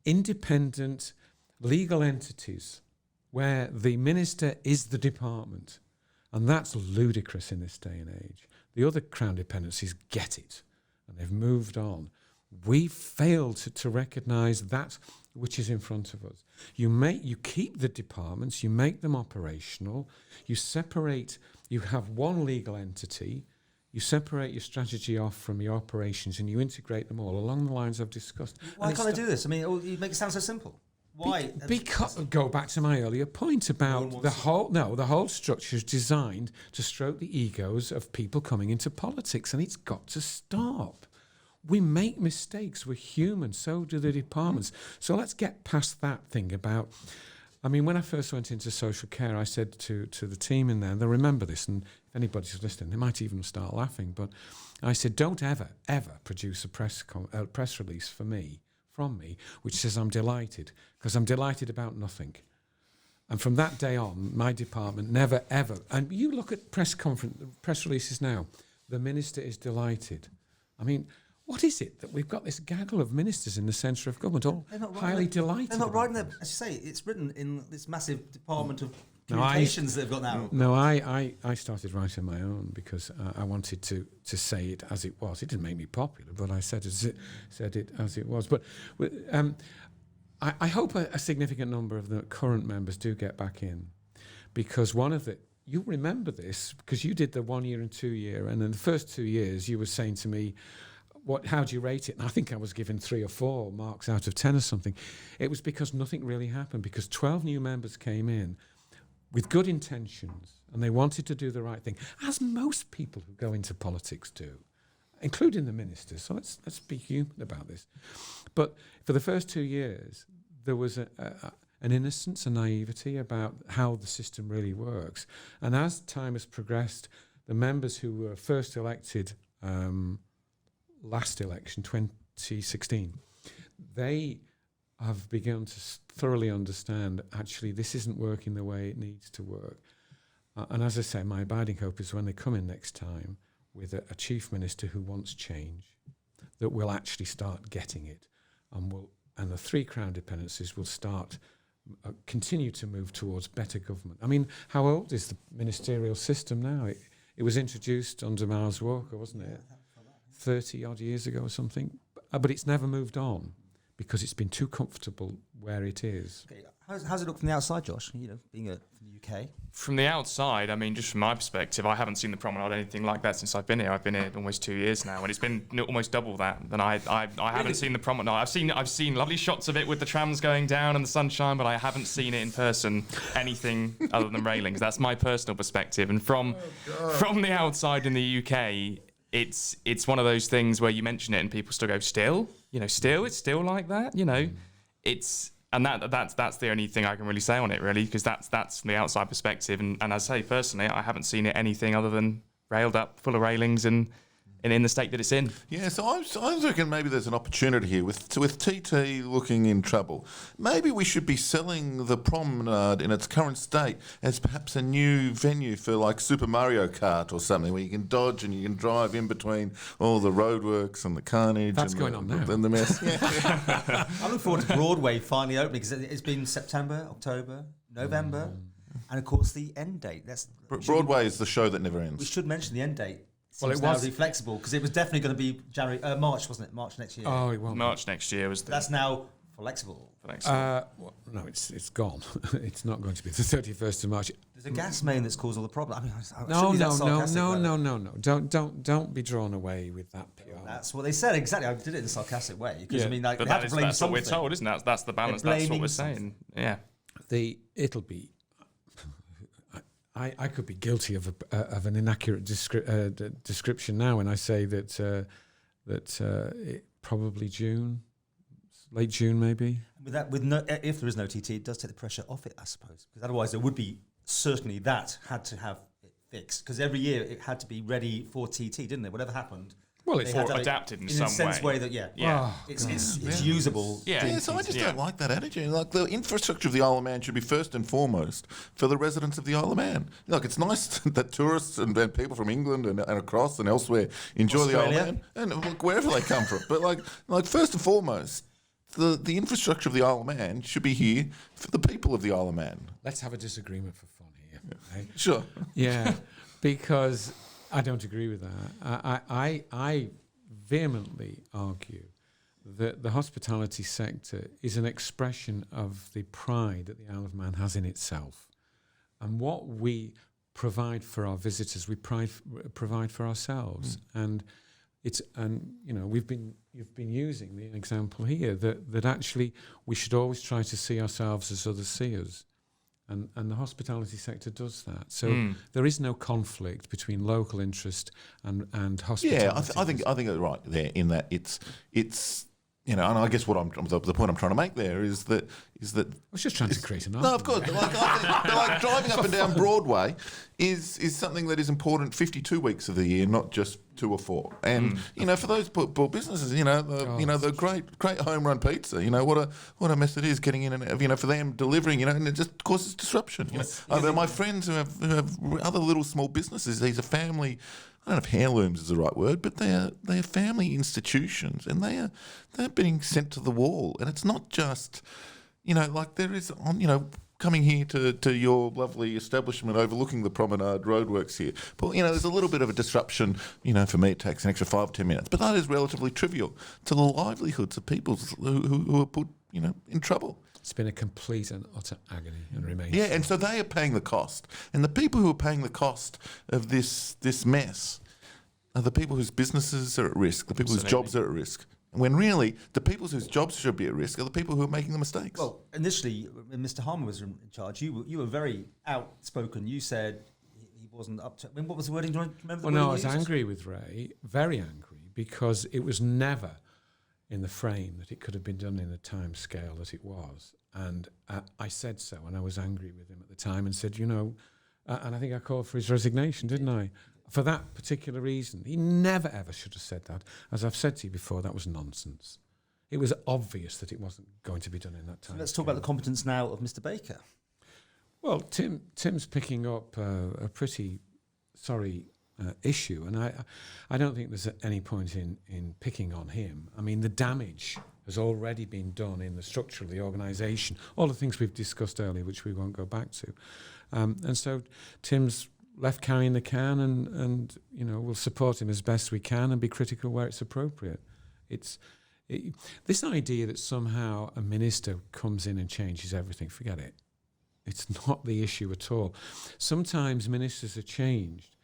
independent legal entities where the minister is the department. And that's ludicrous in this day and age. The other Crown dependencies get it, and they've moved on. We failed to recognise that which is in front of us. You keep the departments, you make them operational, you separate, you have one legal entity, you separate your strategy off from your operations, and you integrate them all along the lines I've discussed. Why can't I do this? I mean, you make it sound so simple. Why? Because go back to my earlier point about the whole structure is designed to stroke the egos of people coming into politics, and it's got to stop. We make mistakes. We're human. So do the departments. So let's get past that thing about... I mean, when I first went into social care, I said to the team in there, and they'll remember this, and if anybody's listening, they might even start laughing, but I said, don't ever produce a press release from me, which says I'm delighted, because I'm delighted about nothing. And from that day on, my department never, ever... And you look at press releases now, the minister is delighted. I mean... what is it that we've got this gaggle of ministers in the centre of government, all highly delighted? They're not about writing this? there. As you say, it's written in this massive department of No, communications that they've got now. No, I started writing my own because I wanted to say it as it was. It didn't make me popular, but I said it as it was. But I hope a significant number of the current members do get back in, because you remember this because you did the 1 year and 2 year, and in the first 2 years you were saying to me, how do you rate it? And I think I was given 3 or 4 marks out of 10 or something. It was because nothing really happened, because 12 new members came in with good intentions, and they wanted to do the right thing, as most people who go into politics do, including the ministers. So let's be human about this. But for the first 2 years, there was an innocence, a naivety about how the system really works. And as time has progressed, the members who were first elected last election, 2016, they have begun to thoroughly understand, actually, this isn't working the way it needs to work. And as I say, my abiding hope is when they come in next time with a chief minister who wants change, that will actually start getting it, and the 3 Crown dependencies will start continue to move towards better government. I mean, how old is the ministerial system now? It was introduced under Miles Walker, wasn't it? 30 odd years ago or something. But it's never moved on, because it's been too comfortable where it is. Okay. How's it look from the outside, Josh? You know, being from the UK. From the outside, I mean, just from my perspective, I haven't seen the promenade anything like that since I've been here. I've been here almost 2 years now, and it's been almost double that. And I haven't seen the promenade. I've seen lovely shots of it with the trams going down and the sunshine, but I haven't seen it in person anything other than railings. That's my personal perspective. And from the outside in the UK, it's one of those things where you mention it and people still go, it's still like that, and that's the only thing I can really say on it, really, because that's from the outside perspective. And as I say, personally, I haven't seen it anything other than railed up, full of railings, and in the state that it's in. Yeah, so I reckon maybe there's an opportunity here with TT looking in trouble. Maybe we should be selling the promenade in its current state as perhaps a new venue for like Super Mario Kart or something, where you can dodge and you can drive in between all the roadworks and the carnage. That's going on now. And the mess. Yeah. I look forward to Broadway finally opening, because it's been September, October, November, and of course the end date. Broadway is the show that never ends. We should mention the end date. Well, it now was really flexible, because it was definitely going to be March, wasn't it? March next year. Oh, it won't. March next year was That's now flexible. No, it's gone. It's not going to be the 31st of March. There's a gas main that's caused all the problem. I mean, No. Don't be drawn away with that PR. That's what they said, exactly. I did it in a sarcastic way, because Yeah. I mean, like, But they have to blame that's what something. we're told, isn't it? That's the balance. They're That's what blaming we're saying. Yeah. It'll be. I could be guilty of an inaccurate description now when I say that it probably June, late June maybe. If there is no TT, it does take the pressure off it, I suppose, because otherwise there would be certainly that had to have it fixed, because every year it had to be ready for TT, didn't it? Whatever happened. Well, it's they had to have adapted in a some sense way that it's usable. Yeah, so I just don't like that attitude. Like, the infrastructure of the Isle of Man should be first and foremost for the residents of the Isle of Man. Look, it's nice that tourists and people from England and across and elsewhere enjoy Australia. the Isle of Man, and wherever they come from. But like first and foremost, the infrastructure of the Isle of Man should be here for the people of the Isle of Man. Let's have a disagreement for fun here. Right? Sure. Yeah, because I don't agree with that. I vehemently argue that the hospitality sector is an expression of the pride that the Isle of Man has in itself. And what we provide for our visitors, we provide for ourselves. And you've been using the example here that actually we should always try to see ourselves as others see us. And the hospitality sector does that. So there is no conflict between local interest and hospitality. Yeah, I think it's right there in that it's and I guess the point I'm trying to make there is that I was just trying to create an no, argument. of course. I think driving up and down Broadway is something that is important 52 weeks of the year, not just 2 or 4. And for those poor businesses, the great home run pizza, what a mess it is getting in and out, for them delivering, and it just causes disruption. My friends who have other little small businesses, these are family. I don't know if heirlooms is the right word, but they are family institutions, and they're being sent to the wall. And it's not just, there is coming here to your lovely establishment overlooking the promenade roadworks here. But, there's a little bit of a disruption, for me it takes an extra 5 or 10 minutes. But that is relatively trivial to the livelihoods of people who are put, in trouble. It's been a complete and utter agony and remains. Yeah, and so they are paying the cost. And the people who are paying the cost of this mess are the people whose businesses are at risk, the people whose jobs are at risk. When really, the people whose jobs should be at risk are the people who are making the mistakes. Well, initially, when Mr. Harmer was in charge, you were very outspoken. You said he wasn't up to... what was the wording? Do you remember the wording? I was angry with Ray, very angry, because it was never in the frame that it could have been done in the time scale that it was. And I said so, and I was angry with him at the time and said, and I think I called for his resignation, didn't I? For that particular reason. He never, ever should have said that. As I've said to you before, that was nonsense. It was obvious that it wasn't going to be done in that time. So let's talk about the competence now of Mr. Baker. Well, Tim's picking up a pretty sorry issue, and I don't think there's any point in picking on him. I mean, the damage has already been done in the structure of the organisation, all the things we've discussed earlier, which we won't go back to. And so Tim's left carrying the can, and we'll support him as best we can and be critical where it's appropriate. This idea that somehow a minister comes in and changes everything, forget it. It's not the issue at all. Sometimes ministers are changed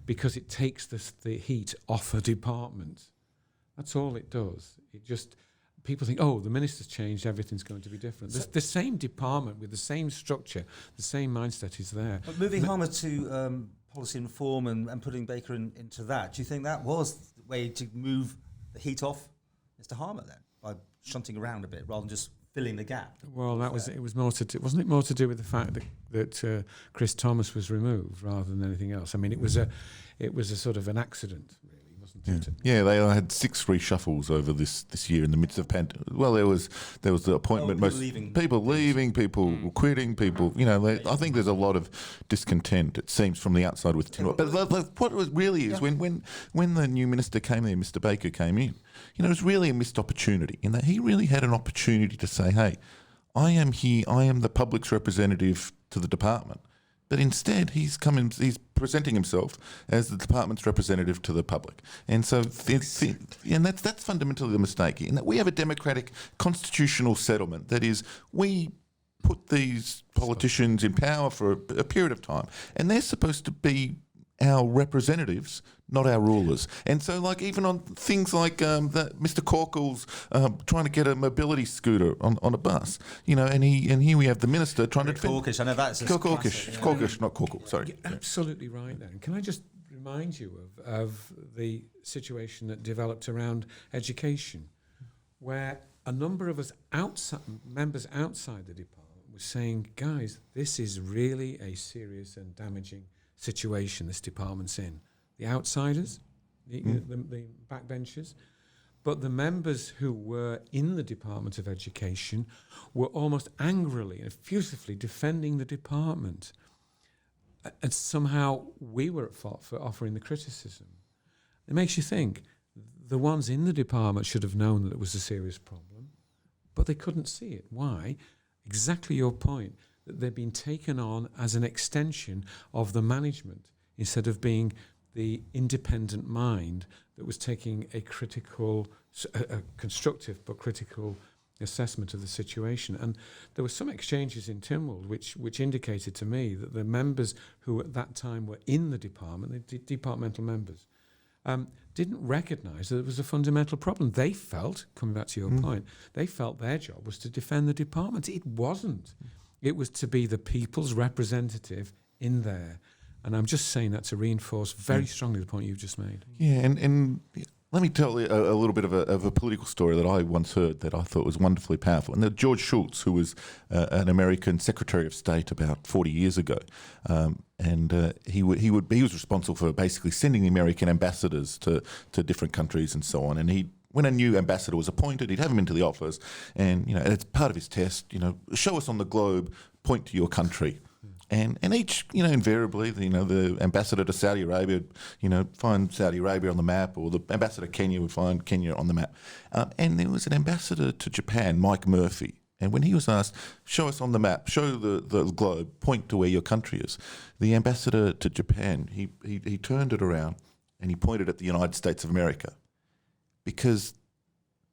because it takes the heat off a department. That's all it does. People think, the minister's changed, everything's going to be different. The same department with the same structure, the same mindset is there. But moving Harmer to policy and reform and putting Baker into that, do you think that was the way to move the heat off Mr. Harmer then, by shunting around a bit rather than just filling the gap? Well, wasn't it more to do with the fact that Chris Thomas was removed rather than anything else? I mean, it was a sort of an accident, really. Yeah, they had 6 reshuffles over this year in the midst of pandemic. Well, there was the appointment. People leaving, people quitting, people. I think there's a lot of discontent. It seems from the outside with Tynwald. But what it was really is when the new minister came there, Mr. Baker came in. It was really a missed opportunity in that he really had an opportunity to say, "Hey, I am here. I am the public's representative to the department." But instead, he's he's presenting himself as the department's representative to the public. And so, that's fundamentally the mistake, in that we have a democratic constitutional settlement. That is, we put these politicians in power for a period of time, and they're supposed to be our representatives, not our rulers. And so, even on things like Mr. Corkle's trying to get a mobility scooter on a bus, and here we have the minister trying to... Corkish, I know that's... Corkish, not Corkle, sorry. You're absolutely right there. And can I just remind you of the situation that developed around education, where a number of us members outside the department were saying, guys, this is really a serious and damaging situation this department's in. The outsiders, the backbenchers, but the members who were in the Department of Education were almost angrily and effusively defending the department. And somehow we were at fault for offering the criticism. It makes you think the ones in the department should have known that it was a serious problem, but they couldn't see it. Why? Exactly your point, that they've been taken on as an extension of the management instead of being the independent mind that was taking a constructive but critical assessment of the situation. And there were some exchanges in Tynwald which indicated to me that the members who at that time were in the department, the departmental members, didn't recognise that there was a fundamental problem. They felt, coming back to your point, they felt their job was to defend the department. It wasn't. It was to be the people's representative in there. And I'm just saying that to reinforce very strongly the point you've just made. Yeah, and Let me tell you a little bit of a political story that I once heard that I thought was wonderfully powerful. And George Shultz, who was an American Secretary of State about 40 years ago, he was responsible for basically sending the American ambassadors to different countries and so on. And when a new ambassador was appointed, he'd have him into the office, and as part of his test, show us on the globe, point to your country. And each, invariably, the ambassador to Saudi Arabia would, find Saudi Arabia on the map, or the ambassador to Kenya would find Kenya on the map. And there was an ambassador to Japan, Mike Murphy. And when he was asked, show us on the map, show the globe, point to where your country is, the ambassador to Japan, he turned it around and he pointed at the United States of America. Because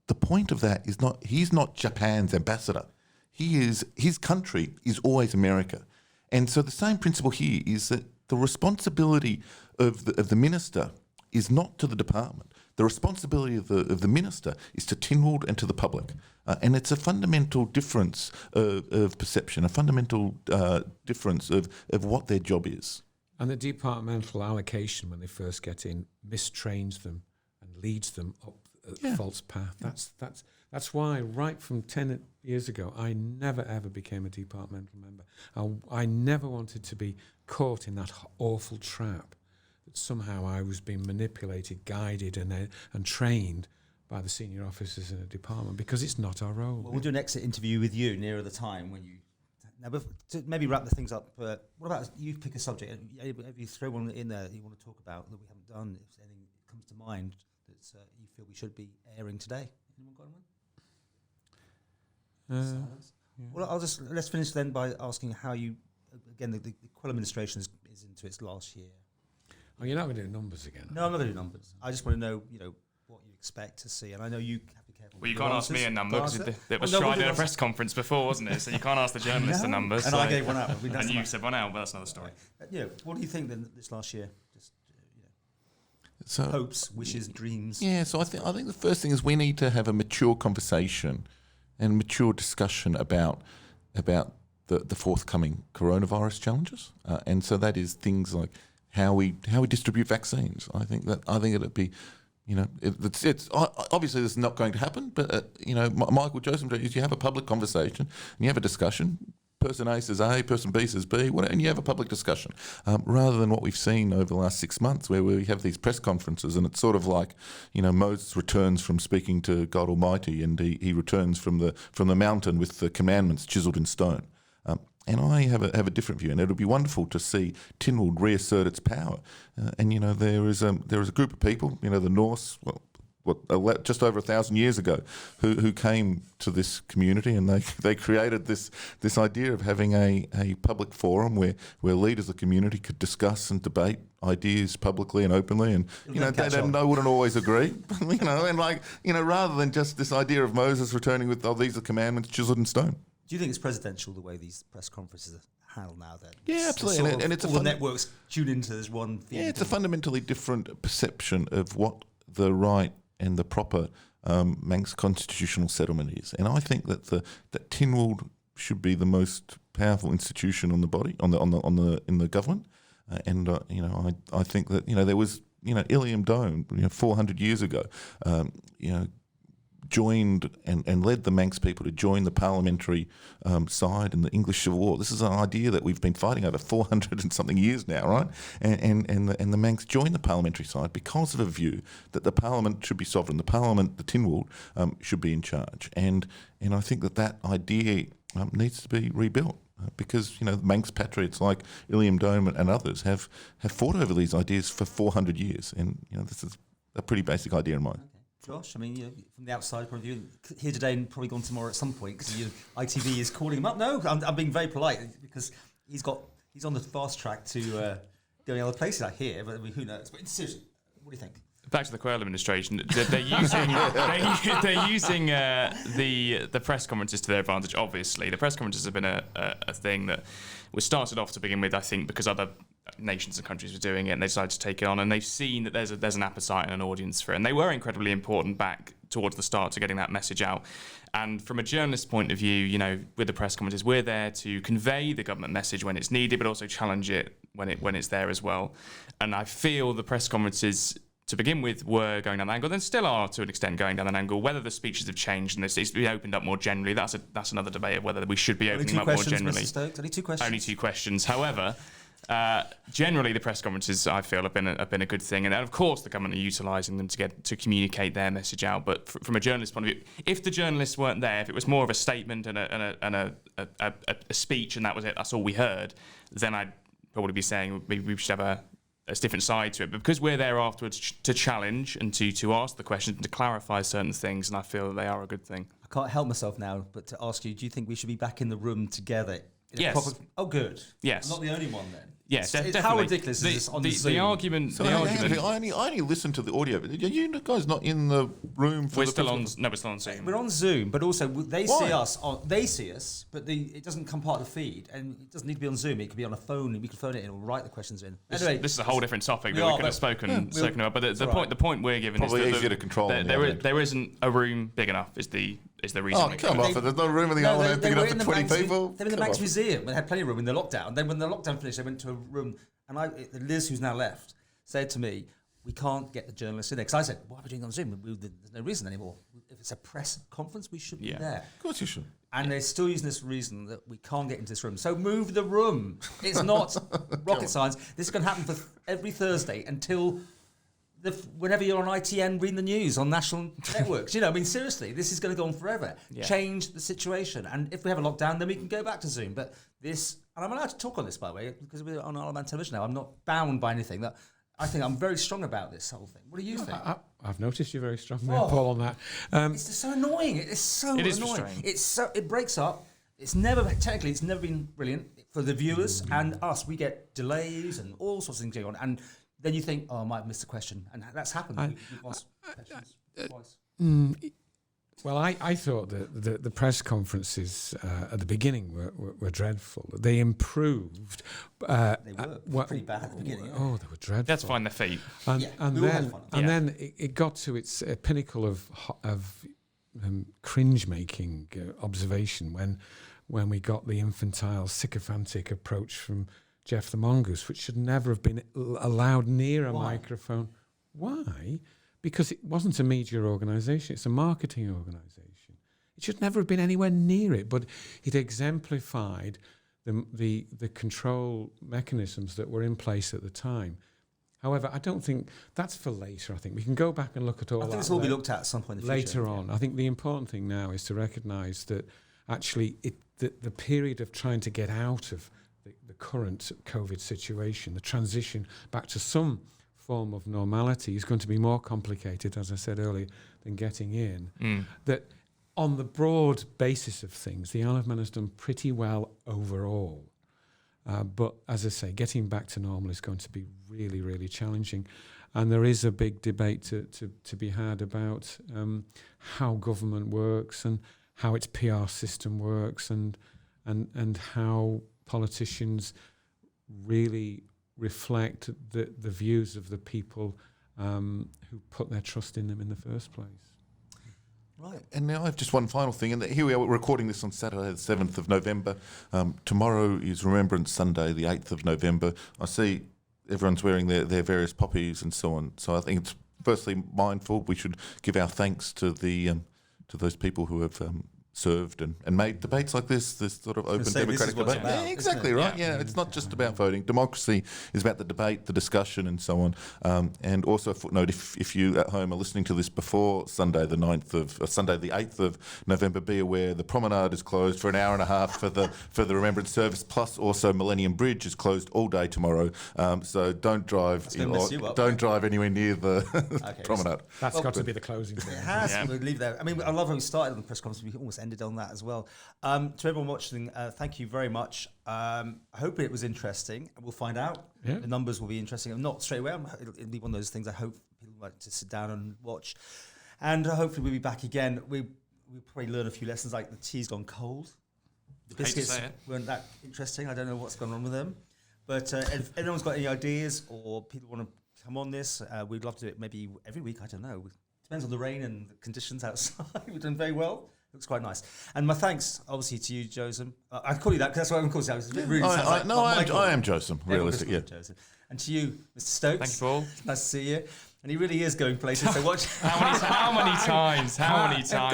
the point of that is he's not Japan's ambassador. His country is always America. And so the same principle here is that the responsibility of the minister is not to the department. The responsibility of the minister is to Tynwald and to the public. And it's a fundamental difference of perception, a fundamental difference of what their job is. And the departmental allocation, when they first get in, mistrains them and leads them up a false path. That's why right from 10 years ago, I never ever became a departmental member. I never wanted to be caught in that awful trap that somehow I was being manipulated, guided and trained by the senior officers in a department, because it's not our role. Well, we'll do an exit interview with you nearer the time when you... Now, to maybe wrap the things up, what about you pick a subject? If you throw one in there that you want to talk about that we haven't done, if anything comes to mind that you feel we should be airing today. Anyone got one? Well, let's finish then by asking how you, again, the Quayle administration is into its last year. Oh, you're not going to do numbers again? No, I'm not going to do numbers. I just want to know, what you expect to see, and I know you have to be careful. Well, you can't ask me a number because it was tried in a press conference before, wasn't it? So you can't ask the journalist a number. And I gave one out. And you said one out, but that's another story. What do you think then this last year? Just so hopes, wishes, dreams. Yeah. So I think the first thing is we need to have a mature conversation and mature discussion about the forthcoming coronavirus challenges, and so that is things like how we distribute vaccines. I think it'd be, it's obviously this is not going to happen, but Michael, Josem, is you have a public conversation and you have a discussion. Person A says A, person B says B, and you have a public discussion, rather than what we've seen over the last 6 months, where we have these press conferences, and it's sort of like, Moses returns from speaking to God Almighty, and he returns from the mountain with the commandments chiseled in stone. And I have a different view, and it'll be wonderful to see Tynwald reassert its power. And there is a group of people, the Norse, just over 1,000 years ago, who came to this community, and they created this idea of having a public forum where leaders of the community could discuss and debate ideas publicly and openly, and they wouldn't always agree, rather than just this idea of Moses returning with these are commandments chiseled in stone. Do you think it's presidential the way these press conferences are handled now? Then, yeah, absolutely, and it's all the networks tune into this one thing. Yeah, it's a fundamentally different perception of what the right and the proper Manx constitutional settlement is, and I think that that Tynwald should be the most powerful institution on the body in the government, I think that there was Iliam Dome 400 years ago, joined and led the Manx people to join the parliamentary side in the English Civil War. This is an idea that we've been fighting over 400 and something years now, right? And the Manx joined the parliamentary side because of a view that the Parliament should be sovereign. The Parliament, the Tynwald, should be in charge. And I think that idea needs to be rebuilt. Because the Manx patriots like Iliam Dome and others have fought over these ideas for 400 years, and this is a pretty basic idea in mind. Josh, I mean, from the outside point of view, here today and probably gone tomorrow at some point because ITV is calling him up. No, I'm being very polite because he's on the fast track to going other places out here, but who knows? But seriously, what do you think? Back to the Quayle administration, they're using the press conferences to their advantage. Obviously, the press conferences have been a thing that was started off to begin with, I think, because other nations and countries were doing it, and they decided to take it on, and they've seen that there's an appetite and an audience for it, and they were incredibly important back towards the start to getting that message out. And from a journalist's point of view, with the press conferences, we're there to convey the government message when it's needed, but also challenge it when it's there as well. And I feel the press conferences to begin with, were going down that angle, then still are to an extent going down that angle. Whether the speeches have changed and it's been opened up more generally, that's another debate of whether we should be opening up more generally. Mr. Stokes? Only 2 questions. Only 2 questions. However, generally the press conferences, I feel, have been a good thing, and of course the government are utilising them to communicate their message out. But from a journalist's point of view, if the journalists weren't there, if it was more of a statement and a speech, and that was it, that's all we heard, then I'd probably be saying we should have a different side to it. But because we're there afterwards to challenge and to ask the questions and to clarify certain things, and I feel that they are a good thing. I can't help myself now but to ask you, do you think we should be back in the room together? Yes. Oh, good. Yes. I'm not the only one then. Yes, definitely. How ridiculous is this on Zoom? The argument... So I only listened to the audio. Are you guys not in the room for we're still on Zoom. We're on Zoom, but also they Why? see us. They see us, but it doesn't come part of the feed, and it doesn't need to be on Zoom. It could be on a phone. We could phone it in or write the questions in. Anyway, This is a whole different topic that we could have spoken about. But the point we're giving Probably is that easier to control. there isn't a room big enough. Is the reason? Oh, come off! There's no room in the island big enough for 20 people. They were in the Manx Museum. They had plenty of room in the lockdown. Then when the lockdown finished, they went to a room. And Liz, who's now left, said to me, we can't get the journalists in there. Because I said, why are we doing it on Zoom? There's no reason anymore. If it's a press conference, we should be there. Of course you should. And they're still using this reason that we can't get into this room. So move the room. It's not rocket science. This is going to happen for every Thursday until whenever you're on ITN reading the news on national networks. Seriously, this is going to go on forever. Yeah. Change the situation. And if we have a lockdown, then we can go back to Zoom. But this... And I'm allowed to talk on this, by the way, because we're on Isle of Man television now. I'm not bound by anything. That I think I'm very strong about this whole thing. What do you think? I've noticed you're very strong there, Paul, on that. It's just so annoying. It is so annoying. Is frustrating. It breaks up. It's never been brilliant for the viewers and us. We get delays and all sorts of things going on. And then you think, I might have missed a question. And that's happened. We've asked questions twice. Well, I thought that the press conferences at the beginning were dreadful. They improved. They were pretty bad at the beginning. Oh, they were dreadful. Let's find their feet. And then it got to its pinnacle of cringe-making observation when we got the infantile, sycophantic approach from Jeff the Mongoose, which should never have been allowed near a microphone. Why? Because it wasn't a media organisation, it's a marketing organisation. It should never have been anywhere near it, but it exemplified the control mechanisms that were in place at the time. However, I don't think that's for later. I think we can go back and look at all that. I think this will be looked at some point in the future. Later on. I think the important thing now is to recognise that actually the period of trying to get out of the current COVID situation, the transition back to some form of normality is going to be more complicated, as I said earlier, than getting in. That on the broad basis of things, the Isle of Man has done pretty well overall. But as I say, getting back to normal is going to be really, really challenging. And there is a big debate to be had about how government works and how its PR system works and how politicians really reflect the views of the people who put their trust in them in the first place. Right, and now I have just one final thing, and here we are, we're recording this on Saturday the 7th of November. Tomorrow is Remembrance Sunday, the 8th of November. I see everyone's wearing their various poppies and so on, so I think it's firstly mindful. We should give our thanks to those people who have served and made debates like this sort of open democratic debate. About, exactly right. Yeah, it's not just about voting. Democracy is about the debate, the discussion, and so on. And also a footnote: if you at home are listening to this before Sunday the 8th of November, be aware the promenade is closed for an hour and a half for the Remembrance service. Plus, also Millennium Bridge is closed all day tomorrow. So don't drive drive anywhere near the promenade. That's got to be the closing. It has. Yeah. We'll leave that. I mean, I love how we started on the press conference. We almost ended on that as well. To everyone watching, thank you very much. I hope it was interesting. We'll find out. Yeah. The numbers will be interesting. Not straight away. It'll be one of those things I hope people like to sit down and watch. And hopefully we'll be back again. We'll probably learn a few lessons, like the tea's gone cold. The biscuits weren't that interesting. I don't know what's going on with them. But if anyone's got any ideas or people want to come on this, we'd love to do it maybe every week. I don't know. Depends on the rain and the conditions outside. We've done very well. Looks quite nice. And my thanks, obviously, to you, Josem. I call you that because that's what I'm called. I am Josem, realistic, yeah. Josem. And to you, Mr. Stokes. Thank you, Paul. Nice to see you. And he really is going places. So watch. How many times? Go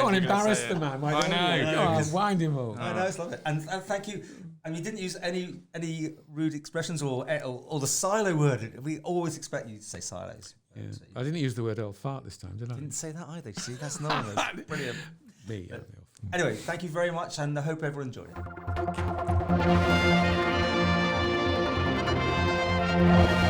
on, embarrass the man. Why don't you? Go on, wind him up. I know, it's lovely. And thank you. And you didn't use any rude expressions or the silo word. We always expect you to say silos. Yeah. I didn't use the word old fart this time, did I? Didn't say that either. See, that's normal. Brilliant. Me. Anyway, thank you very much, and I hope everyone enjoyed it.